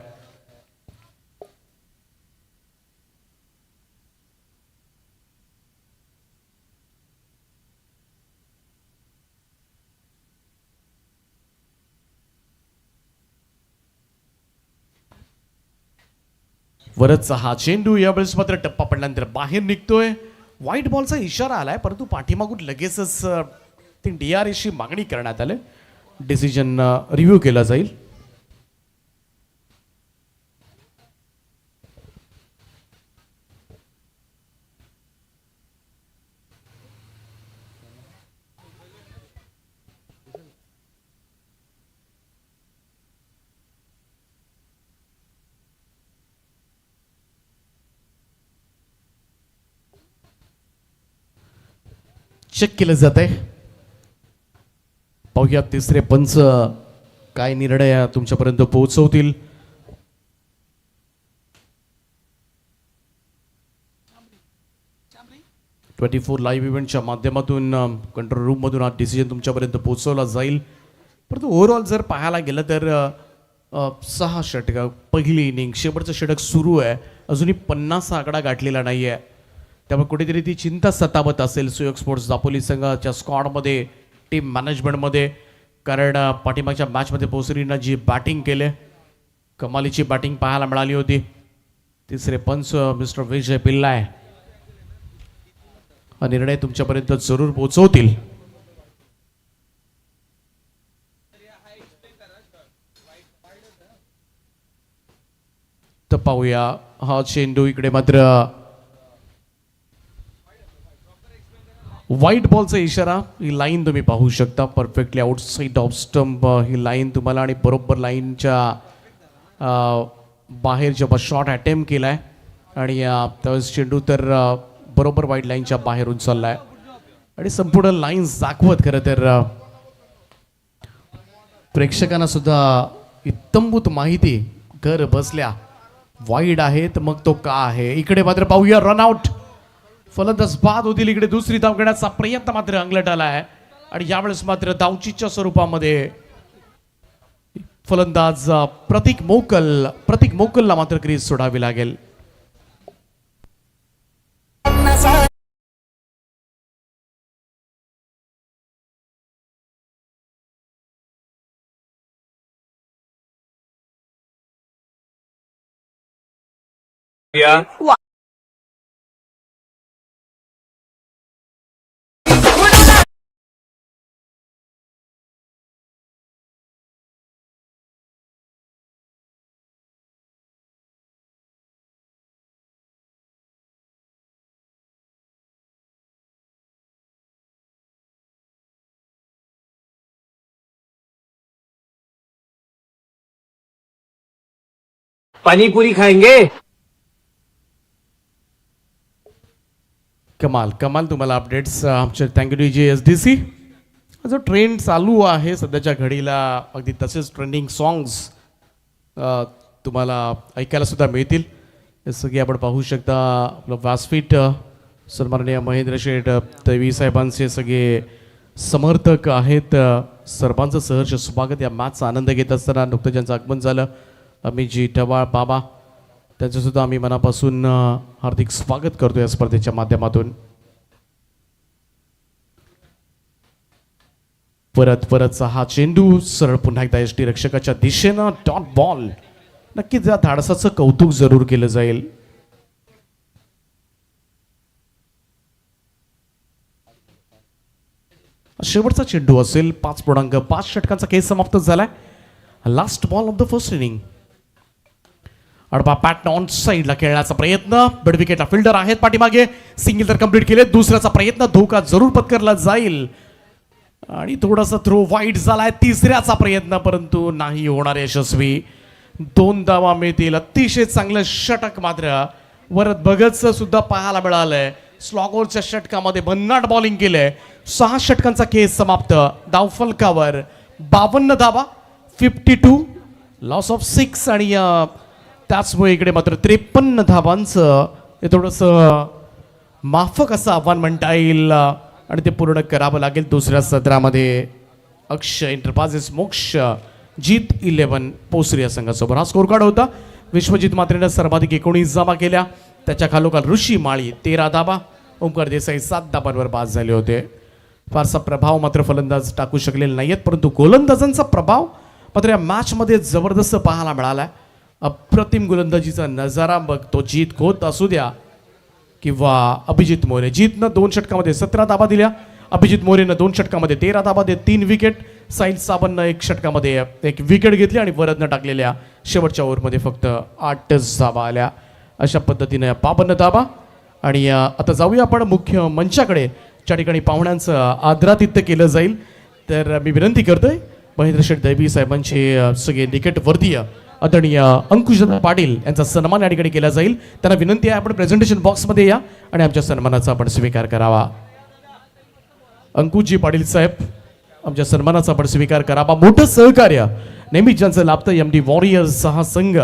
वरचा हा चेंडू यावेळेस मात्र टप्पा पडल्यानंतर बाहेर निघतोय. व्हाईट बॉलचा इशारा आलाय, परंतु पाठीमागून लगेचच ती DRAशी मागणी करण्यात आली. डिसिजन रिव्ह्यू केला जाईल. चेक केलं जात आहे. पाहूया तिसरे पंच काय निर्णय तुमच्यापर्यंत पोहोचवतील. ट्वेंटी4 लाईव्ह इव्हेंटच्या माध्यमातून कंट्रोल रूम मधून हा डिसिजन तुमच्यापर्यंत पोहोचवला जाईल. परंतु ओव्हरऑल जर पाहायला गेलं तर 6 षटक पहिली इनिंग, शेवटचं षटक सुरू आहे, अजूनही 50 आकडा गाठलेला नाही आहे. त्यामुळे कुठेतरी ती चिंता सतावत असेल सुयोग स्पोर्ट्स दापोली संघाच्या स्क्वॉडमध्ये, टीम मॅनेजमेंटमध्ये. कारण पाठीमागच्या मॅचमध्ये पोसरीनं जी बॅटिंग केले, कमालीची बॅटिंग पाहायला मिळाली होती. तिसरे पंच मिस्टर विजय पिल्लाय हा निर्णय तुमच्यापर्यंत जरूर पोहोचवतील. तर पाहूया हा चेंडू इकडे मात्र व्हाईट बॉलचा इशारा. ही लाईन तुम्ही पाहू शकता परफेक्टली आउटसाइड ऑफ स्टंप ही लाईन तुम्हाला, आणि बरोबर लाईनच्या बाहेर जेव्हा शॉट अटेम्प्ट केलाय आणि त्यावेळेस चेंडू तर बरोबर व्हाईट लाईनच्या बाहेर उचललाय आणि संपूर्ण लाईन दाखवत खरं तर प्रेक्षकांना सुद्धा इत्तंभूत माहिती घर बसल्या वाईड आहे तर मग तो का आहे. इकडे मात्र पाहूया रनआउट. फलंदाज बाद होतील. इकडे दुसरी धाव घेण्याचा प्रयत्न मात्र अंगलट आला आहे आणि यावेळेस मात्र धावचीच्या स्वरूपामध्ये फलंदाज प्रतीक मोकलला मात्र क्रीज सोडावी लागेल. पानी पूरी खाएंगे. कमाल तुम्हाला अपडेट्स आमच्या थँक्यू DJSDC. जो ट्रेंड चालू आहे सध्याच्या घडीला, अगदी तसेच ट्रेंडिंग सॉंग्स तुम्हाला ऐकायला सुद्धा मिळतील. हे सगळे आपण पाहू शकता. आपलं व्यासपीठ सन्माननीय महेंद्र शेठ तैवी साहेबांचे सगळे समर्थक आहेत. सर्वांचं सहर्ष स्वागत. या मॅचचा आनंद घेत असताना नुकतं ज्यांचं आगमन झालं, अमितजी टवाळ बाबा, त्यांचं सुद्धा आम्ही मनापासून हार्दिक स्वागत करतो या स्पर्धेच्या माध्यमातून. परतचा हा चेंडू सरळ पुन्हा एकदा यष्टी रक्षकाच्या दिशेनं डॉट बॉल. नक्कीच या धाडसाचं कौतुक जरूर केलं जाईल. शेवटचा चेंडू असेल. 5.5 षटकांचा खेळ समाप्त झालाय. Last ball of the first inning. अडबा पॅटन ऑन साईडला खेळण्याचा प्रयत्न. बेड विकेटला फिल्डर आहेत पाठीमागे. सिंगल तर कंप्लीट केले. दुसऱ्याचा प्रयत्न धोका जरूर पत्करला जाईल आणि थोडासा थ्रो वाईट झालाय. तिसऱ्याचा प्रयत्न परंतु नाही होणार यशस्वी. 2 धावा मिळतील. अतिशय चांगलं षटक मात्र वरद भगतचं सुद्धा पाहायला मिळालंय. स्लॉगोरच्या षटकामध्ये भन्नाट बॉलिंग केलंय. 6 षटकांचा खेळ समाप्त. धावफलकावर 52 धावा. 52 लॉस ऑफ 6 आणि त्याचमुळे इकडे मात्र 53 धावांचं हे थोडंसं माफक असं आव्हान म्हणता येईल आणि ते पूर्ण करावं लागेल दुसऱ्या सत्रामध्ये. अक्षय एंटरप्राइजेस मोक्ष जीत 11 पोसरी या संघासोबत हा स्कोर कार्ड होता. विश्वजित मात्रेनं सर्वाधिक 19 धावा केल्या. त्याच्या खालोखाल ऋषी माळी 13 धावा, ओंकार देसाई 7 धाबांवर बाद झाले होते. फारसा प्रभाव मात्र फलंदाज टाकू शकलेले नाहीयेत, परंतु गोलंदाजांचा प्रभाव मात्र या मॅचमध्ये जबरदस्त पाहायला मिळाला. अप्रतिम गोलंदाजीचा नजारा मग तो जीत खोत असू द्या किंवा अभिजित मोरे. जीतनं 2 षटकामध्ये 17 धाबा दिल्या, अभिजित मोरेनं 2 षटकामध्ये 13 धाबा दे 3 विकेट. साहिल साबननं 1 षटकामध्ये 1 विकेट घेतली आणि वरदनं टाकलेल्या शेवटच्या ओव्हरमध्ये फक्त 8च धाबा आल्या. अशा पद्धतीनं 52 धाबा. आणि आता जाऊया आपण मुख्य मंचाकडे, ज्या ठिकाणी पाहुण्यांचं आदरातिथ्य केलं जाईल. तर मी विनंती करतोय महेंद्र शेठ दैवी साहेबांचे सगळे निकटवर्तीय आदरणीय अंकुशदा पाटील यांचा सन्मान या ठिकाणी केला जाईल. त्यांना विनंती आहे आपण प्रेझेंटेशन बॉक्समध्ये या आणि आमच्या सन्मानाचा आपण स्वीकार करावा. अंकुशजी पाटील साहेब, आमच्या सन्मानाचा आपण स्वीकार करावा. मोठं सहकार्य नेहमीच ज्यांचं लाभतं MD वॉरियर्स हा संघ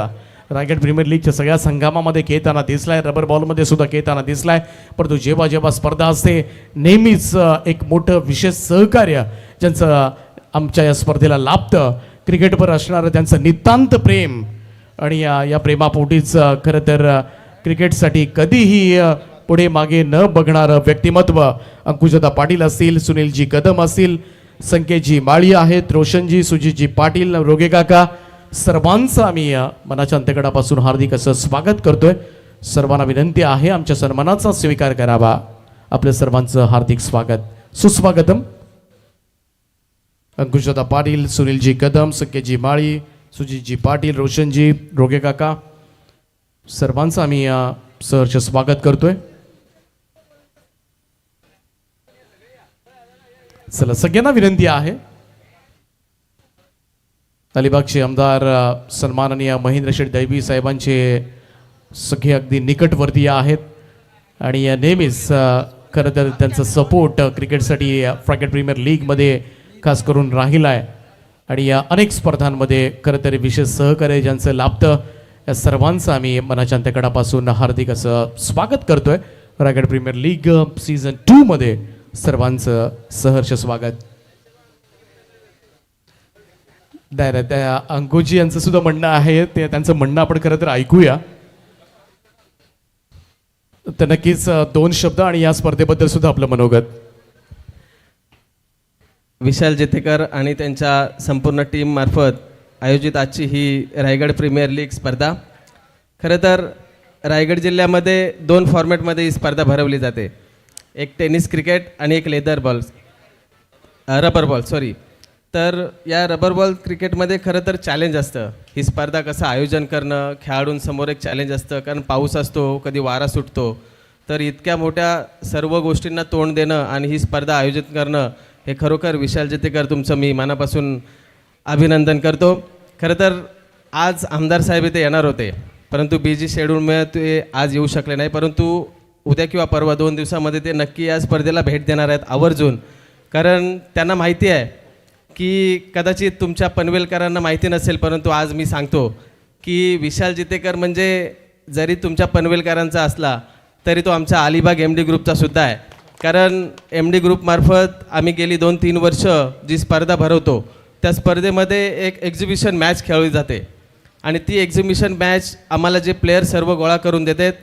रायगड प्रीमियर लीगच्या सगळ्या संघामामध्ये खेळताना दिसलाय, रबर बॉलमध्ये सुद्धा खेळताना दिसलाय. परंतु जेव्हा जेव्हा स्पर्धा असते नेहमीच एक मोठं विशेष सहकार्य ज्यांचं आमच्या या स्पर्धेला लाभतं. क्रिकेटवर असणारं त्यांचं नितांत प्रेम आणि या प्रेमापोटीच खरं तर क्रिकेटसाठी कधीही पुढे मागे न बघणारं व्यक्तिमत्व अंकुशदा पाटील असतील, सुनीलजी कदम असतील, संकेतजी माळी आहेत, रोशनजी, सुजितजी पाटील, रोगे काका, सर्वांचं आम्ही मनाच्या अंतकडापासून हार्दिक असं स्वागत करतोय. सर्वांना विनंती आहे आमच्या सन्मानाचा स्वीकार करावा. आपल्या सर्वांचं हार्दिक स्वागत, सुस्वागतम. अंकुशदा पाटील, सुनीलजी कदम, संकेतजी माळी, सुजितजी पाटील, रोशनजी, रोगे काका, सर्वांचं आम्ही सहर्ष स्वागत करतोय. चला, सगळ्यांना विनंती आहे अलिबागचे आमदार सन्माननीय महेंद्र शेठ दैवी साहेबांचे सगळे अगदी निकटवर्तीय आहेत आणि नेहमीच खरं तर त्यांचा सपोर्ट क्रिकेटसाठी रायगड प्रीमियर लीगमध्ये खास करून राहिला आहे आणि या अनेक स्पर्धांमध्ये खरं तर विशेष सहकार्य ज्यांचं लाभतं या सर्वांचं आम्ही मनाच्या अंतकडापासून हार्दिक असं स्वागत करतोय. रायगड प्रीमियर लीग सीझन 2 मध्ये सर्वांचं सहर्ष स्वागत. त्या अंकुजी यांचं सुद्धा म्हणणं आहे, ते त्यांचं म्हणणं आपण खरं तर ऐकूया. तर नक्कीच 2 शब्द आणि या स्पर्धेबद्दल सुद्धा आपलं मनोगत. विशाल जेतेकर आणि त्यांच्या संपूर्ण टीम मार्फत आयोजित आजची ही रायगड प्रीमियर लीग स्पर्धा, खरं तर रायगड जिल्ह्यामध्ये 2 फॉर्मॅटमध्ये ही स्पर्धा भरवली जाते. एक टेनिस क्रिकेट आणि एक रबर बॉल सॉरी. तर या रबर बॉल क्रिकेटमध्ये खरं तर चॅलेंज असतं. ही स्पर्धा कसं आयोजन करणं, खेळाडूंसमोर एक चॅलेंज असतं, कारण पाऊस असतो, कधी वारा सुटतो. तर इतक्या मोठ्या सर्व गोष्टींना तोंड देणं आणि ही स्पर्धा आयोजित करणं हे खरोखर विशाल जेतेकर तुमचं मी मनापासून अभिनंदन करतो. खरं तर आज आमदार साहेब इथे येणार होते, परंतु बिझी शेड्यूलमुळे ते आज येऊ शकले नाही. परंतु उद्या किंवा परवा 2 दिवसामध्ये ते नक्की या स्पर्धेला भेट देणार आहेत आवर्जून. कारण त्यांना माहिती आहे की कदाचित तुमच्या पनवेलकरांना माहिती नसेल, परंतु आज मी सांगतो की विशाल जेतेकर म्हणजे जरी तुमच्या पनवेलकरांचा असला तरी तो आमच्या अलिबाग MD ग्रुपचा सुद्धा आहे. कारण MD ग्रुपमार्फत आम्ही गेली 2-3 वर्ष जी स्पर्धा भरवतो त्या स्पर्धेमध्ये एक एक्झिबिशन मॅच खेळवली जाते आणि ती एक्झिबिशन मॅच आम्हाला जे प्लेयर सर्व गोळा करून देतात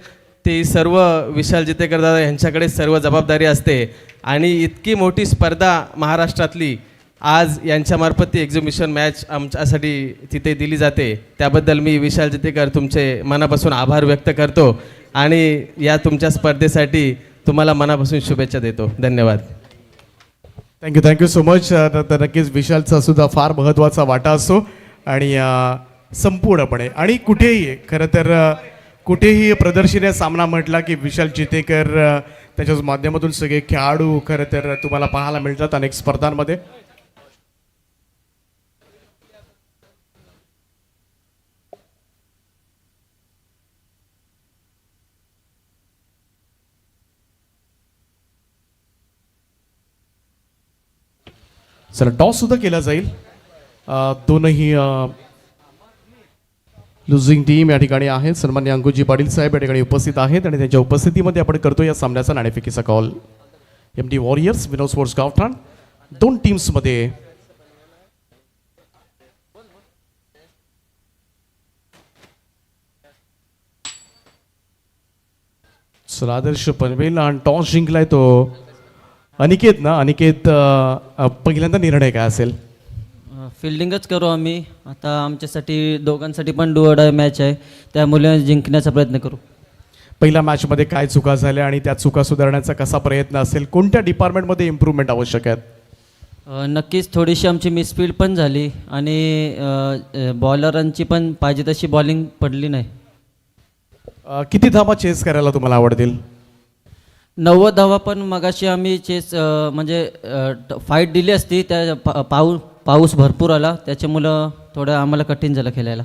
ते सर्व विशाल जेतेकर दादा यांच्याकडे सर्व जबाबदारी असते. आणि इतकी मोठी स्पर्धा महाराष्ट्रातली आज यांच्यामार्फत ती एक्झिबिशन मॅच आमच्यासाठी तिथे दिली जाते. त्याबद्दल मी विशाल जेतेकर तुमचे मनापासून आभार व्यक्त करतो आणि या तुमच्या स्पर्धेसाठी तुम्हाला मनापासून शुभेच्छा देतो. धन्यवाद. Thank you so much. तर नक्कीच विशालचा सुद्धा फार महत्त्वाचा वाटा असतो आणि संपूर्णपणे आणि कुठेही खरं तर कुठेही प्रदर्शनीय सामना म्हटला की विशाल जेतेकर त्याच्या माध्यमातून सगळे खेळाडू खरं तर तुम्हाला पाहायला मिळतात अनेक स्पर्धांमध्ये. चला, टॉस सुद्धा केला जाईल. दोनही लुझिंग टीम या ठिकाणी आहे. सन्मान्य अंकुजी पाटील साहेब या ठिकाणी उपस्थित आहेत आणि त्यांच्या उपस्थितीमध्ये आपण करतो या सामन्याचा नाणेफेकीचा कॉल. MD वॉरियर्स, विनोद स्पोर्ट्स गावठाण, दोन टीम्समध्ये चला आदर्श पनवेल आणि टॉस जिंकलाय तो अनिकेत ना. अनिकेत पहिल्यांदा निर्णय काय असेल? फिल्डिंगच करू आम्ही आता. आमच्यासाठी दोघांसाठी पण डू ऑर डाय मॅच आहे, त्यामुळे जिंकण्याचा प्रयत्न करू. पहिल्या मॅचमध्ये काय चुका झाल्या आणि त्या चुका सुधारण्याचा कसा प्रयत्न असेल? कोणत्या डिपार्टमेंटमध्ये इम्प्रूव्हमेंट आवश्यक आहेत? नक्कीच थोडीशी आमची मिसफील्ड पण झाली आणि बॉलरांची पण पाहिजे तशी बॉलिंग पडली नाही. किती धावा चेस करायला तुम्हाला आवडतील? 90 धावा, पण मगाशी आम्ही चेस म्हणजे फाईट दिली असती, त्या पाऊस भरपूर आला, त्याच्यामुळं थोडं आम्हाला कठीण झालं खेळायला.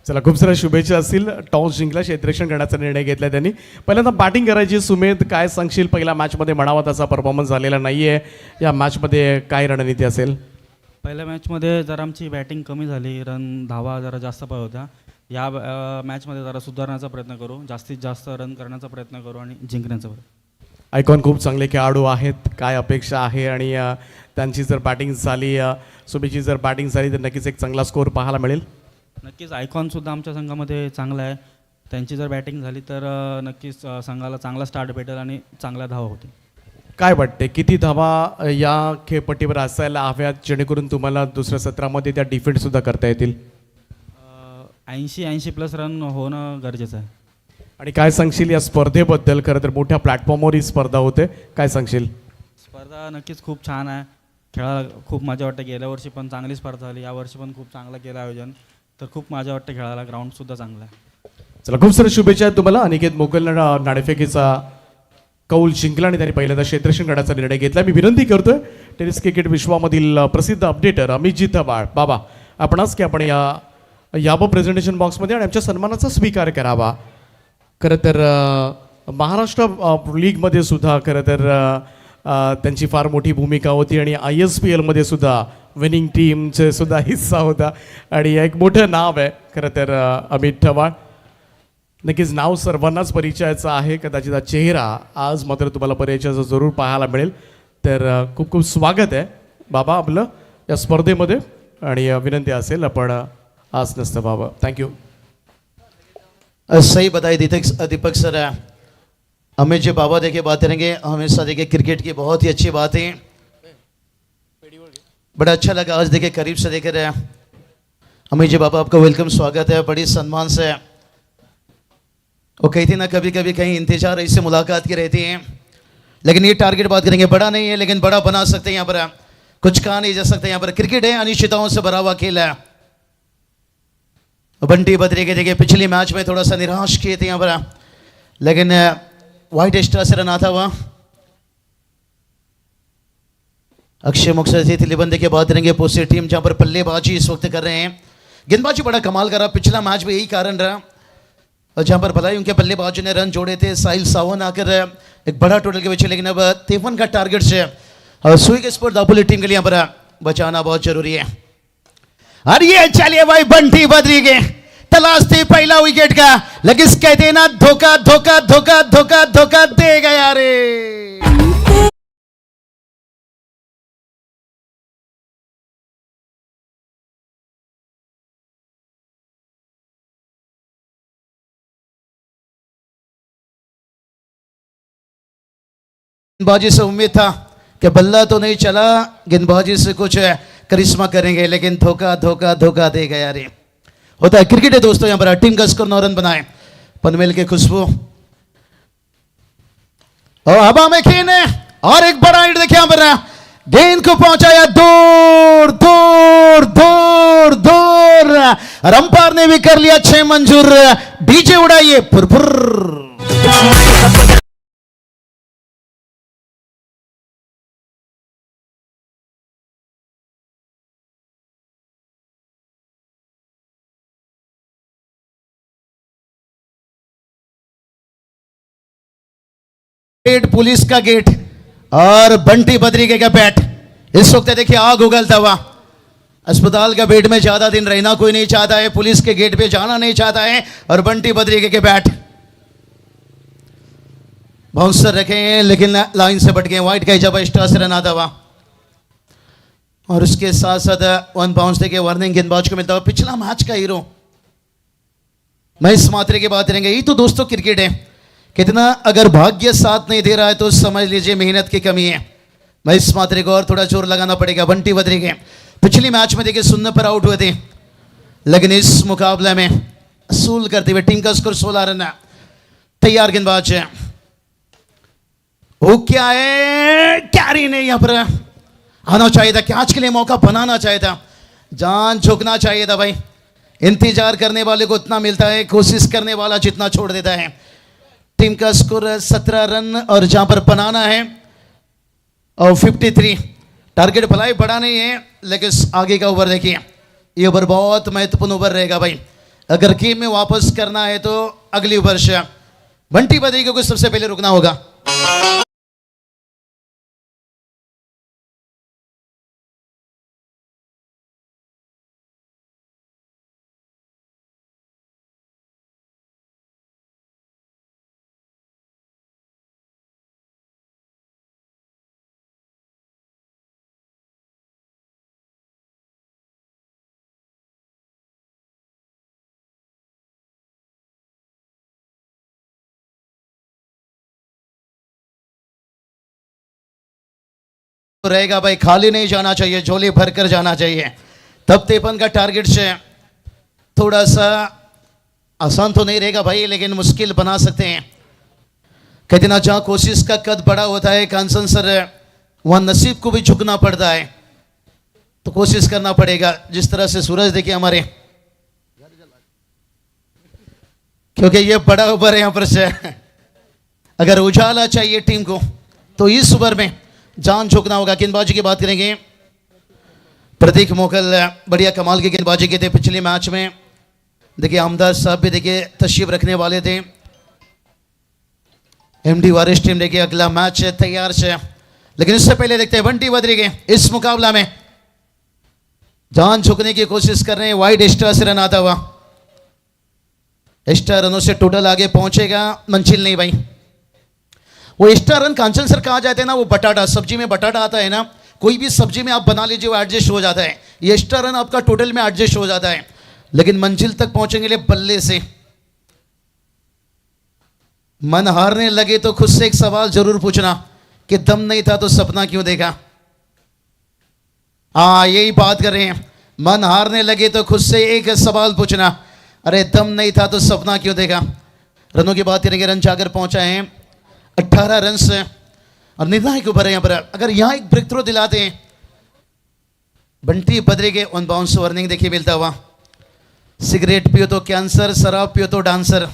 चला खूप साऱ्या शुभेच्छा असतील. टॉस जिंकला, क्षेत्ररक्षण करण्याचा निर्णय घेतला त्यांनी. पहिल्यांदा बॅटिंग करायची. सुमेध, काय सांगशील? पहिल्या मॅचमध्ये म्हणावा तसा परफॉर्मन्स झालेला नाही आहे, या मॅचमध्ये काय रणनीती असेल? पहिल्या मॅचमध्ये जरा आमची बॅटिंग कमी झाली, रन धावा जरा जास्त पाहिजे होत्या. या मॅचमध्ये जरा सुधारण्याचा प्रयत्न करू, जास्तीत जास्त रन करण्याचा प्रयत्न करू आणि जिंकण्याचा प्रयत्न. आयकॉन खूप चांगले खेळाडू आहेत, काय अपेक्षा आहे? आणि त्यांची जर बॅटिंग झाली, सुमेधची जर बॅटिंग झाली तर नक्कीच एक चांगला स्कोअर पाहायला मिळेल. नक्कीच आयकॉनसुद्धा आमच्या संघामध्ये चांगला आहे. त्यांची जर बॅटिंग झाली तर नक्कीच संघाला चांगला स्टार्ट भेटेल आणि चांगल्या धावा होतील. काय वाटते, किती धावा या खेळपट्टीवर असायला हव्यात जेणेकरून तुम्हाला दुसऱ्या सत्रामध्ये त्या डिफेंडसुद्धा करता येतील? 80+ रन होणं गरजेचं आहे. आणि काय सांगशील या स्पर्धेबद्दल? खरं तर मोठ्या प्लॅटफॉर्मवर ही स्पर्धा होते, काय सांगशील? स्पर्धा नक्कीच खूप छान आहे, खेळायला खूप मजा वाटते. गेल्या वर्षी पण चांगली स्पर्धा झाली, यावर्षी पण खूप चांगलं केलं आयोजन, तर खूप मजा वाटते खेळायला. ग्राउंडसुद्धा चांगलं आहे. चला खूप साऱ्या शुभेच्छा आहेत तुम्हाला. अनिकेत मोकलनं नाणेफेकीचा कौल जिंकला आणि त्यांनी पहिल्यांदा क्षेत्ररक्षण करण्याचा निर्णय घेतला. मी विनंती करतोय टेनिस क्रिकेट विश्वामधील प्रसिद्ध अपडेटर अमितजी धबाळ बाबा आपणास की आपण यावं प्रेझेंटेशन बॉक्समध्ये आणि आमच्या सन्मानाचा स्वीकार करावा. खरं तर महाराष्ट्र लीगमध्ये सुद्धा खरं तर त्यांची फार मोठी भूमिका होती आणि ISPLमध्ये सुद्धा विनिंग टीमचे सुद्धा हिस्सा होता आणि एक मोठं नाव आहे खरं तर अमित धबाळ. नक्कीच नाव सर्वांनाच परिचयाचं आहे, कदाचित हा चेहरा आज मात्र तुम्हाला परिचयाचा जरूर पाहायला मिळेल. तर खूप खूप स्वागत आहे बाबा आपलं या स्पर्धेमध्ये आणि विनंती असेल आपण आज नसतं बाबा. थँक्यू. सही बताई दीपक सर. अमित जी बाबा देखिए बात करेंगे हमेशा. देखिए क्रिकेट की बहुत ही अच्छी बात है, बड़ा अच्छा लगा आज देखिए करीब से देख रहे हैं. अमित जी बाबा आपका वेलकम, स्वागत है बड़ी सम्मान से. वो कहती ना कभी कभी कहीं इंतजार इससे मुलाकात की रहती है, लेकिन ये टारगेट बात करेंगे बड़ा नहीं है लेकिन बड़ा बना सकते हैं. यहाँ पर कुछ कहा नहीं जा सकता. यहाँ पर क्रिकेट है, अनिश्चितताओं से भरा हुआ खेल है. बंटी बद्री के देखिए पिछले मैच में थोड़ा सा निराश किए थे यहाँ पर, लेकिन वाइट एक्स्ट्रा से रन आता हुआ. अक्षय मुक्सर से तिलिबंदे की बात करेंगे. पोस्टर टीम जहाँ पर बल्लेबाजी इस वक्त कर रहे हैं. गेंदबाजी बड़ा कमाल कर रहा. पिछला मैच में यही कारण रहा, और जहाँ पर भलाई उनके बल्लेबाजों ने रन जोड़े थे. साहिल सावन आकर एक बड़ा टोटल के पीछे, लेकिन अब 53 का टारगेट से और सुई के स्पोर्ट दापोली टीम के लिए यहाँ पर बचाना बहुत जरूरी है. और ये चलिए भाई बंटी बद्री के तलाश थी पहला विकेट का, लेकिन कहते ना धोखा धोखा धोखा धोखा धोखा दे गया रे. गेंदबाजी से उम्मीद था कि बल्ला तो नहीं चला, गेंदबाजी से कुछ करिश्मा करेंगे, लेकिन धोखा धोखा धोखा दे गया रे. होता है क्रिकेट है दोस्तों. यहाँ पर टीम का स्कोर 9 रन बनाए. पनवेल के खुशबू और हवा में खेने और एक बड़ा हिट देखिए यहाँ पर गेंद को पहुंचाया दूर दूर दूर दूर, और अंपायर ने भी कर लिया 6 मंजूर. डीजे उड़ाइए फुरफुर. गेट पुलिस का गेट और बंटी बद्री के बैट इस वक्त देखिए आग उगलता हुआ. अस्पताल का बेड में ज्यादा दिन रहना कोई नहीं चाहता है, पुलिस के गेट पे जाना नहीं चाहता है। और बंटी बद्री के बैट बाउंसर रखे हैं लेकिन लाइन से बट गए। व्हाइट का जबरदस्त से रन आता हुआ और उसके साथ साथ वन बाउंस देके वार्निंग गेंदबाज को मिलता हुआ। पिछला मैच का हीरो महेश मात्रे की बात करेंगे। यही तो दोस्तों क्रिकेट है, कितना अगर भाग्य साथ नहीं दे रहा है तो समझ लीजिए मेहनत की कमी है। महेश मात्रे को और थोड़ा जोर लगाना पड़ेगा। बंटी बद्री के पिछली मैच में देखिए 0 पर आउट हुए थे, लेकिन इस मुकाबले में असूल करते हुए टीम का स्कोर 16 रन है। तैयार गेंदबाज है, वो क्या है, कैरी नहीं यहां पर आना चाहिए था, कैच के लिए मौका बनाना चाहिए था, जान झुकना चाहिए था भाई। इंतजार करने वाले को उतना मिलता है, कोशिश करने वाला जितना छोड़ देता है। टीम का स्कोर 17 रन और जहां पर बनाना है और 53। टारगेट भलाई बड़ा नहीं है, लेकिन आगे का ओवर देखिए, ये ओवर बहुत महत्वपूर्ण ओवर रहेगा भाई। अगर गेम में वापस करना है तो अगली ओवर से बंटी बद्री को सबसे पहले रुकना होगा। रहेगा भाई, खाली नहीं जाना चाहिए, झोली भरकर जाना चाहिए। तब 53 का टारगेट से थोड़ा सा आसान तो नहीं रहेगा भाई, लेकिन मुश्किल बना सकते हैं। कहते ना जहां कोशिश का कद बड़ा होता है कांसन सर, वहां नसीब को भी झुकना पड़ता है, तो कोशिश करना पड़ेगा। जिस तरह से सूरज देखिए हमारे, क्योंकि ये बड़ा ओवर है यहां पर से, अगर उजाला चाहिए टीम को तो इस ओवर में जान झोंकना होगा। गेंदबाजी की बात करेंगे, प्रतीक मोकल बढ़िया कमाल की गेंदबाजी के थे पिछले मैच में। देखिए हमदार साहब भी देखिए तशरीफ रखने वाले थे। एमडी वारिस टीम देखिए अगला मैच तैयार से, लेकिन इससे पहले देखते हैं बंटी बद्री के इस मुकाबला में जान झुकने की कोशिश कर रहे हैं। वाइड एक्स्ट्रा से रन आता हुआ, एक्स्ट्रा रनों से टोटल आगे पहुंचेगा, मंजिल नहीं भाई। वो एक्स्ट्रा रन कांचन सर कहा जाते हैं ना, वो बटाटा, सब्जी में बटाटा आता है ना, कोई भी सब्जी में आप बना लीजिए वो एडजस्ट हो जाता है। ये एक्स्ट्रा रन आपका टोटल में एडजस्ट हो जाता है, लेकिन मंजिल तक पहुंचेंगे लिए बल्ले से। मन हारने लगे तो खुद से एक सवाल जरूर पूछना कि दम नहीं था तो सपना क्यों देखा। हाँ यही बात कर रहे हैं, मन हारने लगे तो खुद से एक सवाल पूछना, अरे दम नहीं था तो सपना क्यों देखा। रनों की बात करेंगे, रन जाकर पहुंचा है 18 रन से और निर्णायक ओवर है यहां पर। अगर यहां एक ब्रेक थ्रो दिलाते हैं बंटी बद्री के, ऑन बाउंस वार्निंग देखिए मिलता हुआ। सिगरेट पियो तो कैंसर, शराब पियो तो डांसर।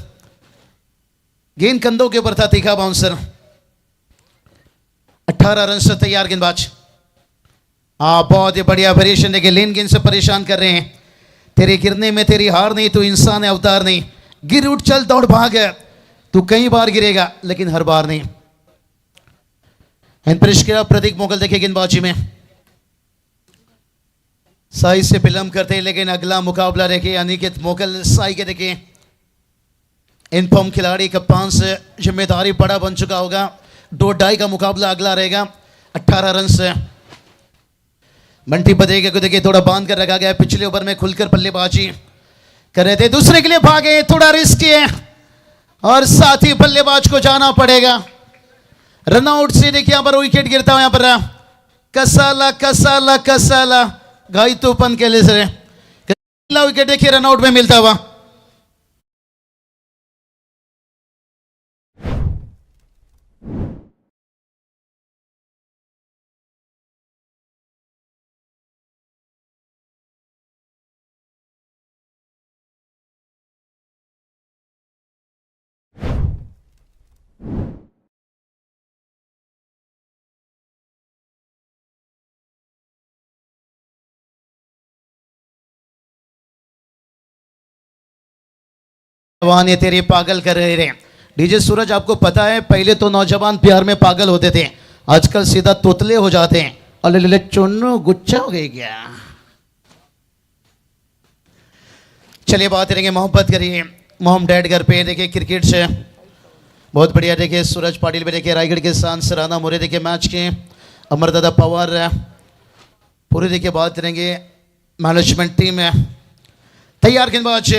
गेंद कंधों के ऊपर था, तीखा बाउंसर। 18 रन से तैयार गेंदबाज। बहुत ही बढ़िया वेरिएशन देखिए, लेन गेंद से परेशान कर रहे हैं। तेरे गिरने में तेरी हार नहीं, तू इंसान है अवतार नहीं। गिर उठ चल दौड़ भाग, तू कई बार गिरेगा लेकिन हर बार नहीं। एनप्रेश किया प्रतीक मोकल देखिए गेंदबाजी में, साई से विलंब करते हैं, लेकिन अगला मुकाबला देखिए अनिकेत मोकल साई के देखिए इनफॉर्म खिलाड़ी, कप्तान से जिम्मेदारी बड़ा बन चुका होगा। 2-2.5 का मुकाबला अगला रहेगा। 18 रन से बंटी बद्री को देखिए थोड़ा बांध कर रखा गया। पिछले ओवर में खुलकर बल्लेबाजी कर रहे थे, दूसरे के लिए भागे, थोड़ा रिस्क है और साथ ही बल्लेबाज को जाना पड़ेगा। रनआउट से देखिए यहां पर विकेट गिरता हुआ, यहां पर कसाला कसाला कसाला घाई तूफान के लिए से विकेट देखिए रनआउट में मिलता हुआ। जवान ये तेरे पागल कर रहे हैं। डीजे सूरज आपको पता है पहले तो नौजवान प्यार में पागल होते थे, आजकल सीधा तोतले हो जाते हैं। अरे ले चुन्नू गुच्छा हो गई क्या। चलिए बात करेंगे, मोहब्बत करिए मोहम्मद डैड घर पे। देखिए क्रिकेट से बहुत बढ़िया। देखिए सूरज पाटिल भी देखिए रायगढ़ के साथ सराहना मोरे देखिए मैच के। अमरदादा पवार पूरी देखिए बात करेंगे मैनेजमेंट टीम है तैयार। गेंदबाज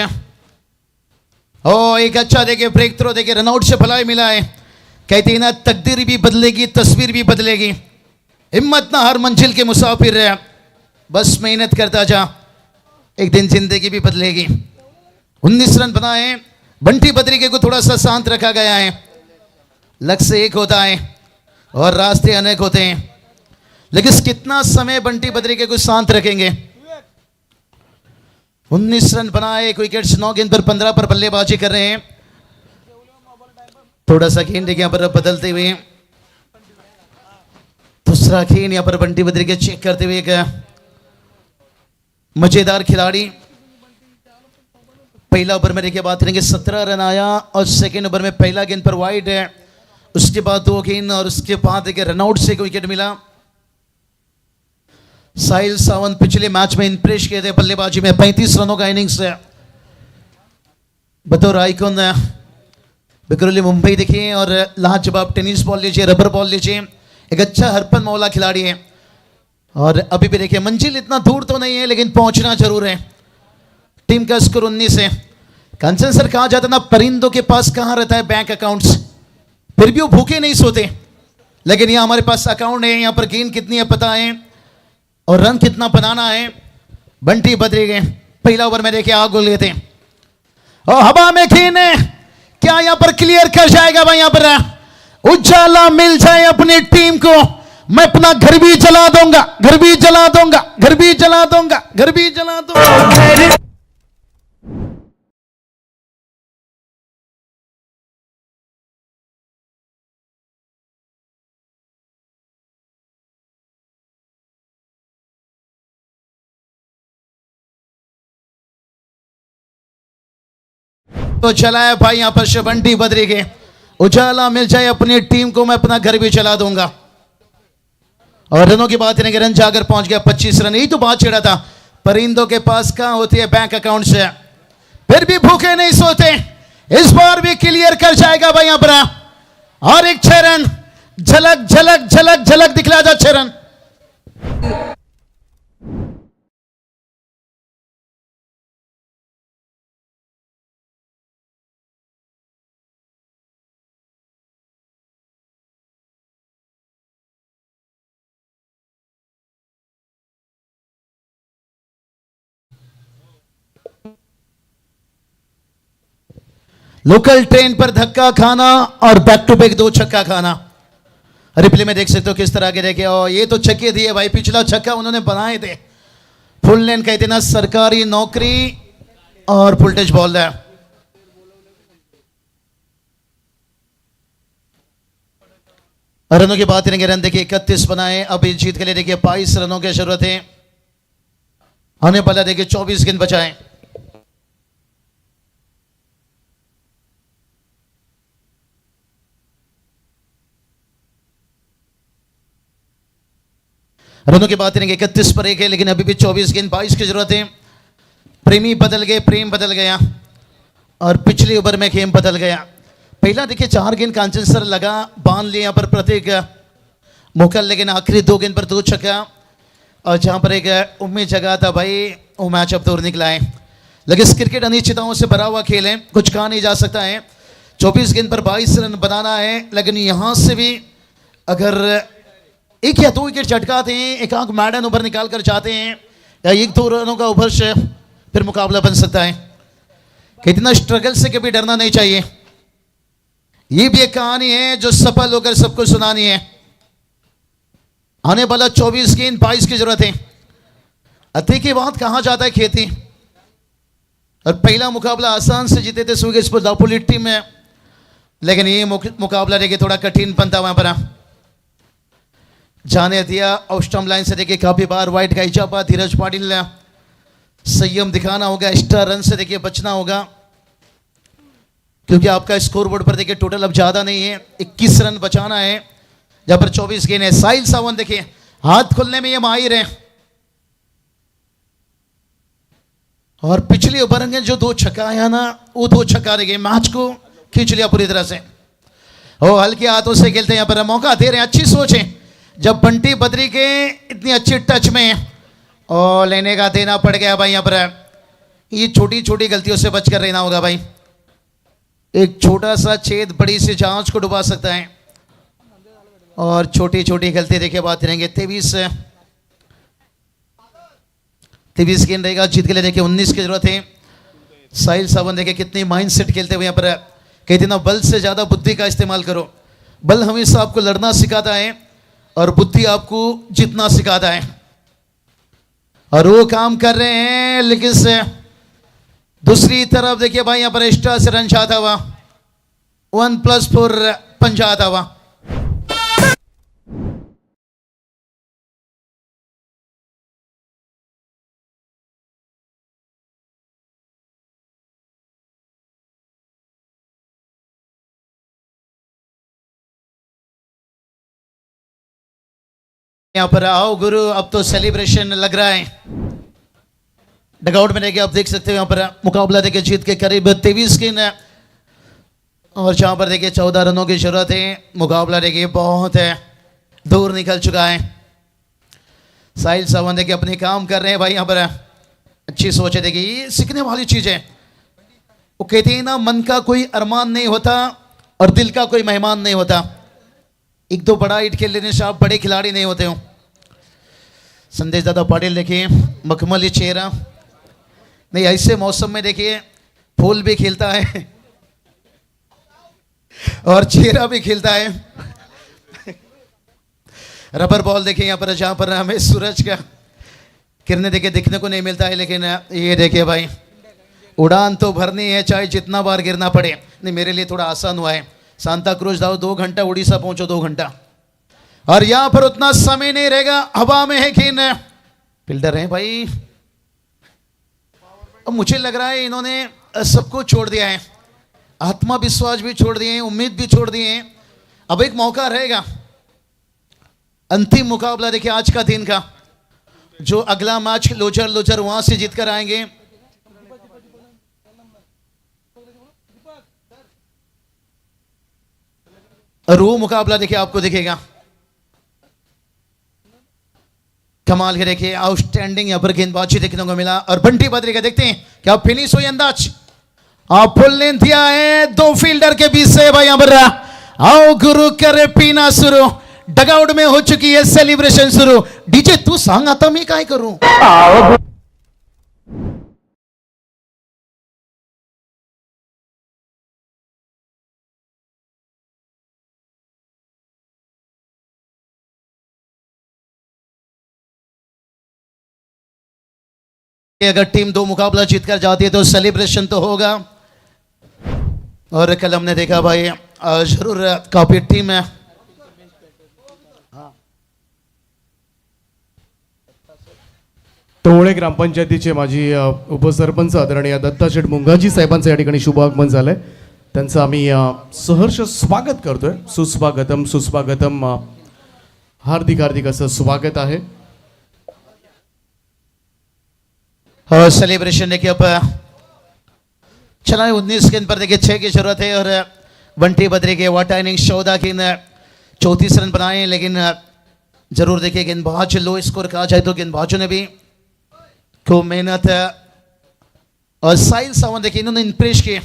ओ एक अच्छा देखिए ब्रेक थ्रो देखिए रनआउट से भलाई मिला है। कहते हैं ना तकदीर भी बदलेगी तस्वीर भी बदलेगी। हिम्मत ना हर मंजिल के मुसाफिर है, बस मेहनत करता जा, एक दिन जिंदगी भी बदलेगी। 19 रन बनाए। बंटी बद्रिके को थोड़ा सा शांत रखा गया है। लक्ष्य एक होता है और रास्ते अनेक होते हैं, लेकिन कितना समय बंटी बद्रिके को शांत रखेंगे। 19 रन बनाए, विकेट्स 9 गेंद पर 15 पर बल्लेबाजी कर रहे हैं। थोड़ा सा गेंद यहाँ पर बदलते हुए दूसरा गेंद यहाँ पर बंटी बद्रिके चेक करते हुए एक मजेदार खिलाड़ी। पहला ओवर में देखिए बात करेंगे 17 रन आया और सेकेंड ओवर में पहला गेंद पर वाइड है, उसके बाद 2 गेंद और उसके बाद देखिए रनआउट से एक विकेट मिला। साहिल सावंत पिछले मैच में इंप्रेस किए थे बल्लेबाजी में, 35 रनों का इनिंग्स है बतौर आइकॉन। बिकरौली मुंबई देखिए और लाजवाब टेनिस बॉल लीजिए, रबर बॉल लीजिए, एक अच्छा हरपन मौला खिलाड़ी है। और अभी भी देखिए मंजिल इतना दूर तो नहीं है लेकिन पहुंचना जरूर है। टीम का स्कोर 19 है। कंचन सर कहा जाता ना परिंदों के पास कहां रहता है बैंक अकाउंट्स, फिर भी वो भूखे नहीं सोते, लेकिन यहां हमारे पास अकाउंट है। यहां पर गेंद कितनी है पता है और रन कितना बनाना है। बंटी बद्रिके पहला ओवर में देखिए आग गोल थे और हवा में गेंद है, क्या यहां पर क्लियर कर जाएगा भाई? यहां पर उजाला मिल जाए अपनी टीम को, मैं अपना घर भी जला दूंगा, घर भी जला दूंगा, घर भी जला दूंगा, घर भी जला दूंगा। तो चला है भाई यहां पर बंटी बद्रिके। उजाला मिल जाए अपनी टीम को, मैं अपना घर भी चला दूंगा। और रनों की बात करेंगे, रन जाकर पहुंच गया 25 रन। यही तो बात छेड़ा था, परिंदों के पास कहां होती है बैंक अकाउंट से, फिर भी भूखे नहीं सोते। इस बार भी क्लियर कर जाएगा भाई यहां पर। और एक 6 रन, झलक झलक झलक झलक दिखला जा 6 रन। लोकल ट्रेन पर धक्का खाना और बैक टू बैक 2 छक्का खाना। रिप्ले में देख सकते हो किस तरह के देखे। और ये तो छक्के दिए भाई, पिछला छक्का उन्होंने बनाए थे। फुल लेन कहते ना सरकारी नौकरी और फुल टच बॉल है। रनों की बात करेंगे, रन देखिए 31 बनाए। अभी जीत के लिए देखिए 22 रनों की जरूरत है। आने वाला देखिए 24 गेंद बचाए। रनों की बात करेंगे 31 पर 1 है, लेकिन अभी भी 24 गेंद 22 की जरूरत है। प्रेमी बदल गए, प्रेम बदल गया और पिछले ओवर में गेम बदल गया। पहला देखिए 4 गेंद कांचन सर लगा, बांध लिया यहाँ पर प्रत्येक मुकल, लेकिन आखिरी 2 गेंद पर 2 छक्का। और जहां पर एक उम्मीद जगह था भाई वो मैच अब दूर निकला है। लेकिन क्रिकेट अनिश्चितताओं से भरा हुआ खेल है, कुछ कहा नहीं जा सकता है। 24 गेंद पर 22 रन बनाना है, लेकिन यहां से भी अगर 1 या 2 विकेट चटकाते हैं, एक आंख मैडन ओवर निकाल कर चाहते हैं, या 1-2 रनों का ओवर से फिर मुकाबला बन सकता है। कितना स्ट्रगल से कभी डरना नहीं चाहिए। ये भी एक कहानी है जो सफल होकर सबको सुनानी है। आने वाला 24 गेंद 22 की जरूरत है। अति की बात कहा जाता है खेती, और पहला मुकाबला आसान से जीते थे सुगेश पर दापोली टीम में, लेकिन ये मुकाबला देखिए थोड़ा कठिन बनता वहां पर। जाने दिया और स्टंप लाइन से देखिए काफी बार वाइट का इजाफा। धीरज पाटिल संयम दिखाना होगा, एक्स्ट्रा रन से देखिए बचना होगा, क्योंकि आपका स्कोर बोर्ड पर देखिए टोटल अब ज्यादा नहीं है, 21 रन बचाना है जहां पर 24 गेंद है। साहिल सावंत देखिए हाथ खोलने में ये माहिर है। और पिछले ओवर में जो 2 छक्का आया ना, वो 2 छक्का रह गए, मैच को खींच लिया पूरी तरह से। ओ हल्के हाथों से खेलते हैं, यहाँ पर मौका दे रहे हैं, अच्छी सोच है। जब बंटी बद्री के इतनी अच्छी टच में और लेने का देना पड़ गया भाई, यहाँ पर ये छोटी छोटी गलतियों से बचकर रहना होगा भाई। एक छोटा सा छेद बड़ी सी जांच को डुबा सकता है, और छोटी छोटी गलती देखे बात रहेंगे। 23 गेंद रहेगा जीत के लिए, देखिए 19 की जरूरत है। साहिल सावन देखे कितनी माइंड सेट खेलते हुए यहाँ पर कहते ना, बल से ज्यादा बुद्धि का इस्तेमाल करो। बल हमेशा आपको लड़ना सिखाता है और बुद्धि आपको जीतना सिखाता है, और वो काम कर रहे हैं। लेकिन से दूसरी तरफ देखिए भाई, यहाँ पर एक्स्ट्रा से रन चाहता हुआ 1+4 पंजाता हुआ। यहाँ पर आओ गुरु, अब तो सेलिब्रेशन लग रहा है। डगआउट में देखिए आप देख सकते हो, यहाँ पर मुकाबला देखिए जीत के करीब 23 गेंद है, और जहां पर देखिए 14 रनों की जरूरत है। मुकाबला देखिए बहुत है दूर निकल चुका है। साहिल सावन देखिए अपने काम कर रहे हैं भाई, यहाँ पर अच्छी सोच है। देखिए ये सीखने वाली चीज है। वो कहते हैं ना, मन का कोई अरमान नहीं होता और दिल का कोई मेहमान नहीं होता। एक दो बड़ा हिट खेल लेने से आप बड़े खिलाड़ी नहीं होते हो। संदेश दादा पाटिल देखिए मखमली चेहरा, नहीं ऐसे मौसम में देखिए फूल भी खिलता है और चेहरा भी खिलता है। रबर बॉल देखिए यहाँ पर, जहां पर हमें सूरज का किरणें देखिए दिखने को नहीं मिलता है, लेकिन ये देखिए भाई उड़ान तो भरनी है चाहे जितना बार गिरना पड़े। नहीं मेरे लिए थोड़ा आसान हुआ है, सांता क्रूज जाओ 2 घंटा, उड़ीसा पहुंचो 2 घंटा, और यहां पर उतना समय नहीं रहेगा। हवा में है कि न फील्डर है भाई। अब मुझे लग रहा है इन्होंने सबको छोड़ दिया है, आत्मविश्वास भी छोड़ दिए हैं, उम्मीद भी छोड़ दिए हैं। अब एक मौका रहेगा, अंतिम मुकाबला देखिए आज का दिन का, जो अगला मैच लोचर वहां से जीतकर आएंगे। और वो मुकाबला देखिए आपको दिखेगा कमाल के। देखिए आउटस्टैंडिंग यहाँ पर गेंदबाजी देखने को मिला, और बंटी बद्री का देखते हैं क्या फिनिश हुई अंदाज। आप फुल लेंथ दिया है 2 फील्डर के बीच से भाई, यहाँ पर आओ गुरु करे पीना शुरू। डगआउट में हो चुकी है सेलिब्रेशन शुरू। डीजे तू सांग आता मैं काय करूं। अगर टीम 2 मुकाबला जीतकर जाती है तो सेलिब्रेशन तो होगा। और कल हमने देखा भाई जरूर काफी टीम है। टोळे ग्रामपंचायतीचे माजी उपसरपंच आदरणीय दत्ता शेठ मुंगाजी साहेबांचं या ठिकाणी शुभ आगमन झालंय। त्यांचं आम्ही सहर्ष स्वागत करतोय। सुस्वागतम सुस्वागतम, हार्दिक हार्दिक असं स्वागत आहे। और सेलिब्रेशन देखिए अब चला है 19 गेंद पर देखिए 6 की जरूरत है, और बंटी बद्री के वाटर इनिंग 14 गेंद 34 रन बनाए। लेकिन जरूर देखिए गेंदबाज लो स्कोर कहा जाए तो गेंदबाजों ने भी खूब मेहनत है। और साहिल सावंत देखिए इन्होंने इंप्रेस किए।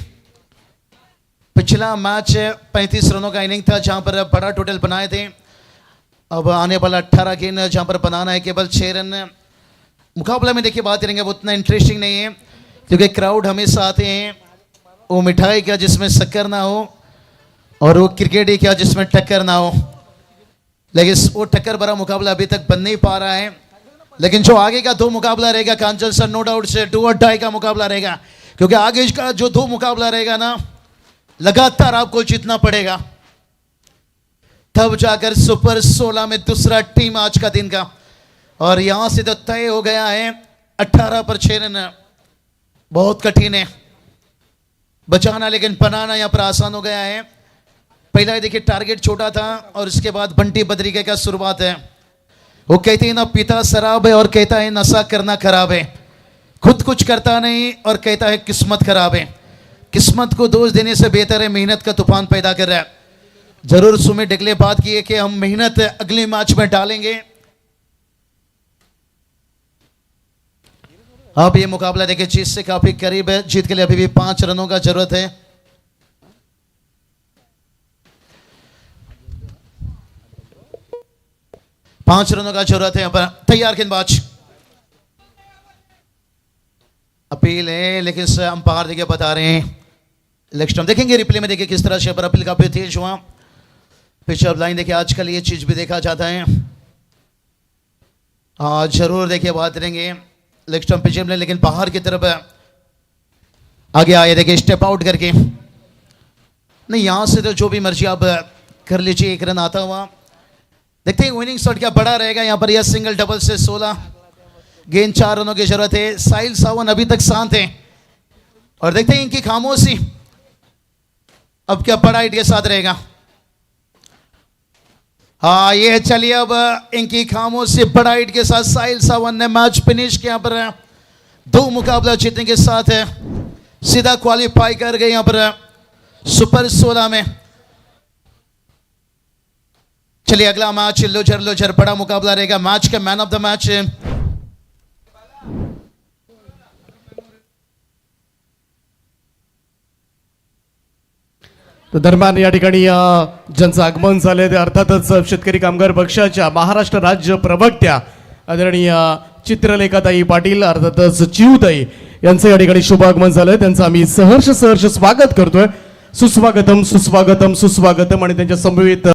पिछला मैच 35 रनों का इनिंग था जहां पर बड़ा टोटल बनाए थे। अब आने वाला 18 गेंद जहां पर बनाना है केवल 6 रन। मुकाबला में देखिए बात करेंगे वो उतना इंटरेस्टिंग नहीं है, क्योंकि क्राउड हमेशा आते हैं। वो मिठाई क्या जिसमें शक्कर ना हो, और वो क्रिकेट ही क्या जिसमें टक्कर ना हो। लेकिन वो टक्कर भरा मुकाबला अभी तक बन नहीं पा रहा है। लेकिन जो आगे का 2 मुकाबला रहेगा कांचन सर, नो डाउट से 2 और डाई का मुकाबला रहेगा, क्योंकि आगे का जो 2 मुकाबला रहेगा ना लगातार आपको जीतना पड़ेगा, तब जाकर सुपर 16 में दूसरा टीम आज का दिन का। और यहां से तो तय हो गया है 18 पर 6 रन। बहुत कठिन है बचाना, लेकिन बनाना यहां पर आसान हो गया है। पहला देखिए टारगेट छोटा था, और उसके बाद बंटी बद्री का शुरुआत है। वो कहते हैं ना पिता शराब है और कहता है नशा करना खराब है। खुद कुछ करता नहीं और कहता है किस्मत खराब है। किस्मत को दोष देने से बेहतर है मेहनत का तूफान पैदा कर रहा है। जरूर सुमित डिकले बात की है कि हम मेहनत अगले मैच में डालेंगे। अब ये मुकाबला देखिए जीत से काफी करीब है। जीत के लिए अभी भी 5 रनों का जरूरत है। पांच रनों का जरूरत है। यहाँ पर तैयार गेंदबाज, अपील है लेकिन अंपायर देखिए बता रहे हैं लेग स्टंप। देखेंगे रिप्ले में देखिए किस तरह से पर अपील काफी तेज हुआ। पिचअप लाइन देखिए आजकल ये चीज भी देखा जाता है। जरूर देखिए बात करेंगे लेग स्टंप पिचअप में, लेकिन बाहर की तरफ आगे आए देखिए स्टेप आउट करके। नहीं यहां से तो जो भी मर्जी आप कर लीजिए, 1 रन आता हुआ। देखते हैं विनिंग शॉट क्या बड़ा रहेगा यहाँ पर। यह सिंगल डबल से 16 गेंद 4 रनों की जरूरत है। साहिल सावन अभी तक शांत है और देखते हैं इनकी खामोशी अब क्या बड़ा हिट के साथ रहेगा। हाँ ये चलिए अब इनकी खामोशी बड़ा हिट के साथ साहिल सावन ने मैच फिनिश किया। पर 2 मुकाबला जीतने के साथ सीधा क्वालिफाई कर गए यहाँ पर सुपर 16 में। चलिए अगला मैच लुझर बड़ा मुकाबला रहेगा। मैच का मैन ऑफ द मैच तर दरम्यान या ठिकाणी ज्यांचं आगमन झालंय ते अर्थातच शेतकरी कामगार पक्षाच्या महाराष्ट्र राज्य प्रवक्त्या आदरणीय चित्रलेखाताई पाटील अर्थातच चिऊताई यांचं या ठिकाणी शुभ आगमन झालंय। त्यांचं आम्ही सहर्ष स्वागत करतोय। सुस्वागतम सुस्वागतम सुस्वागतम आणि त्यांच्या समवेत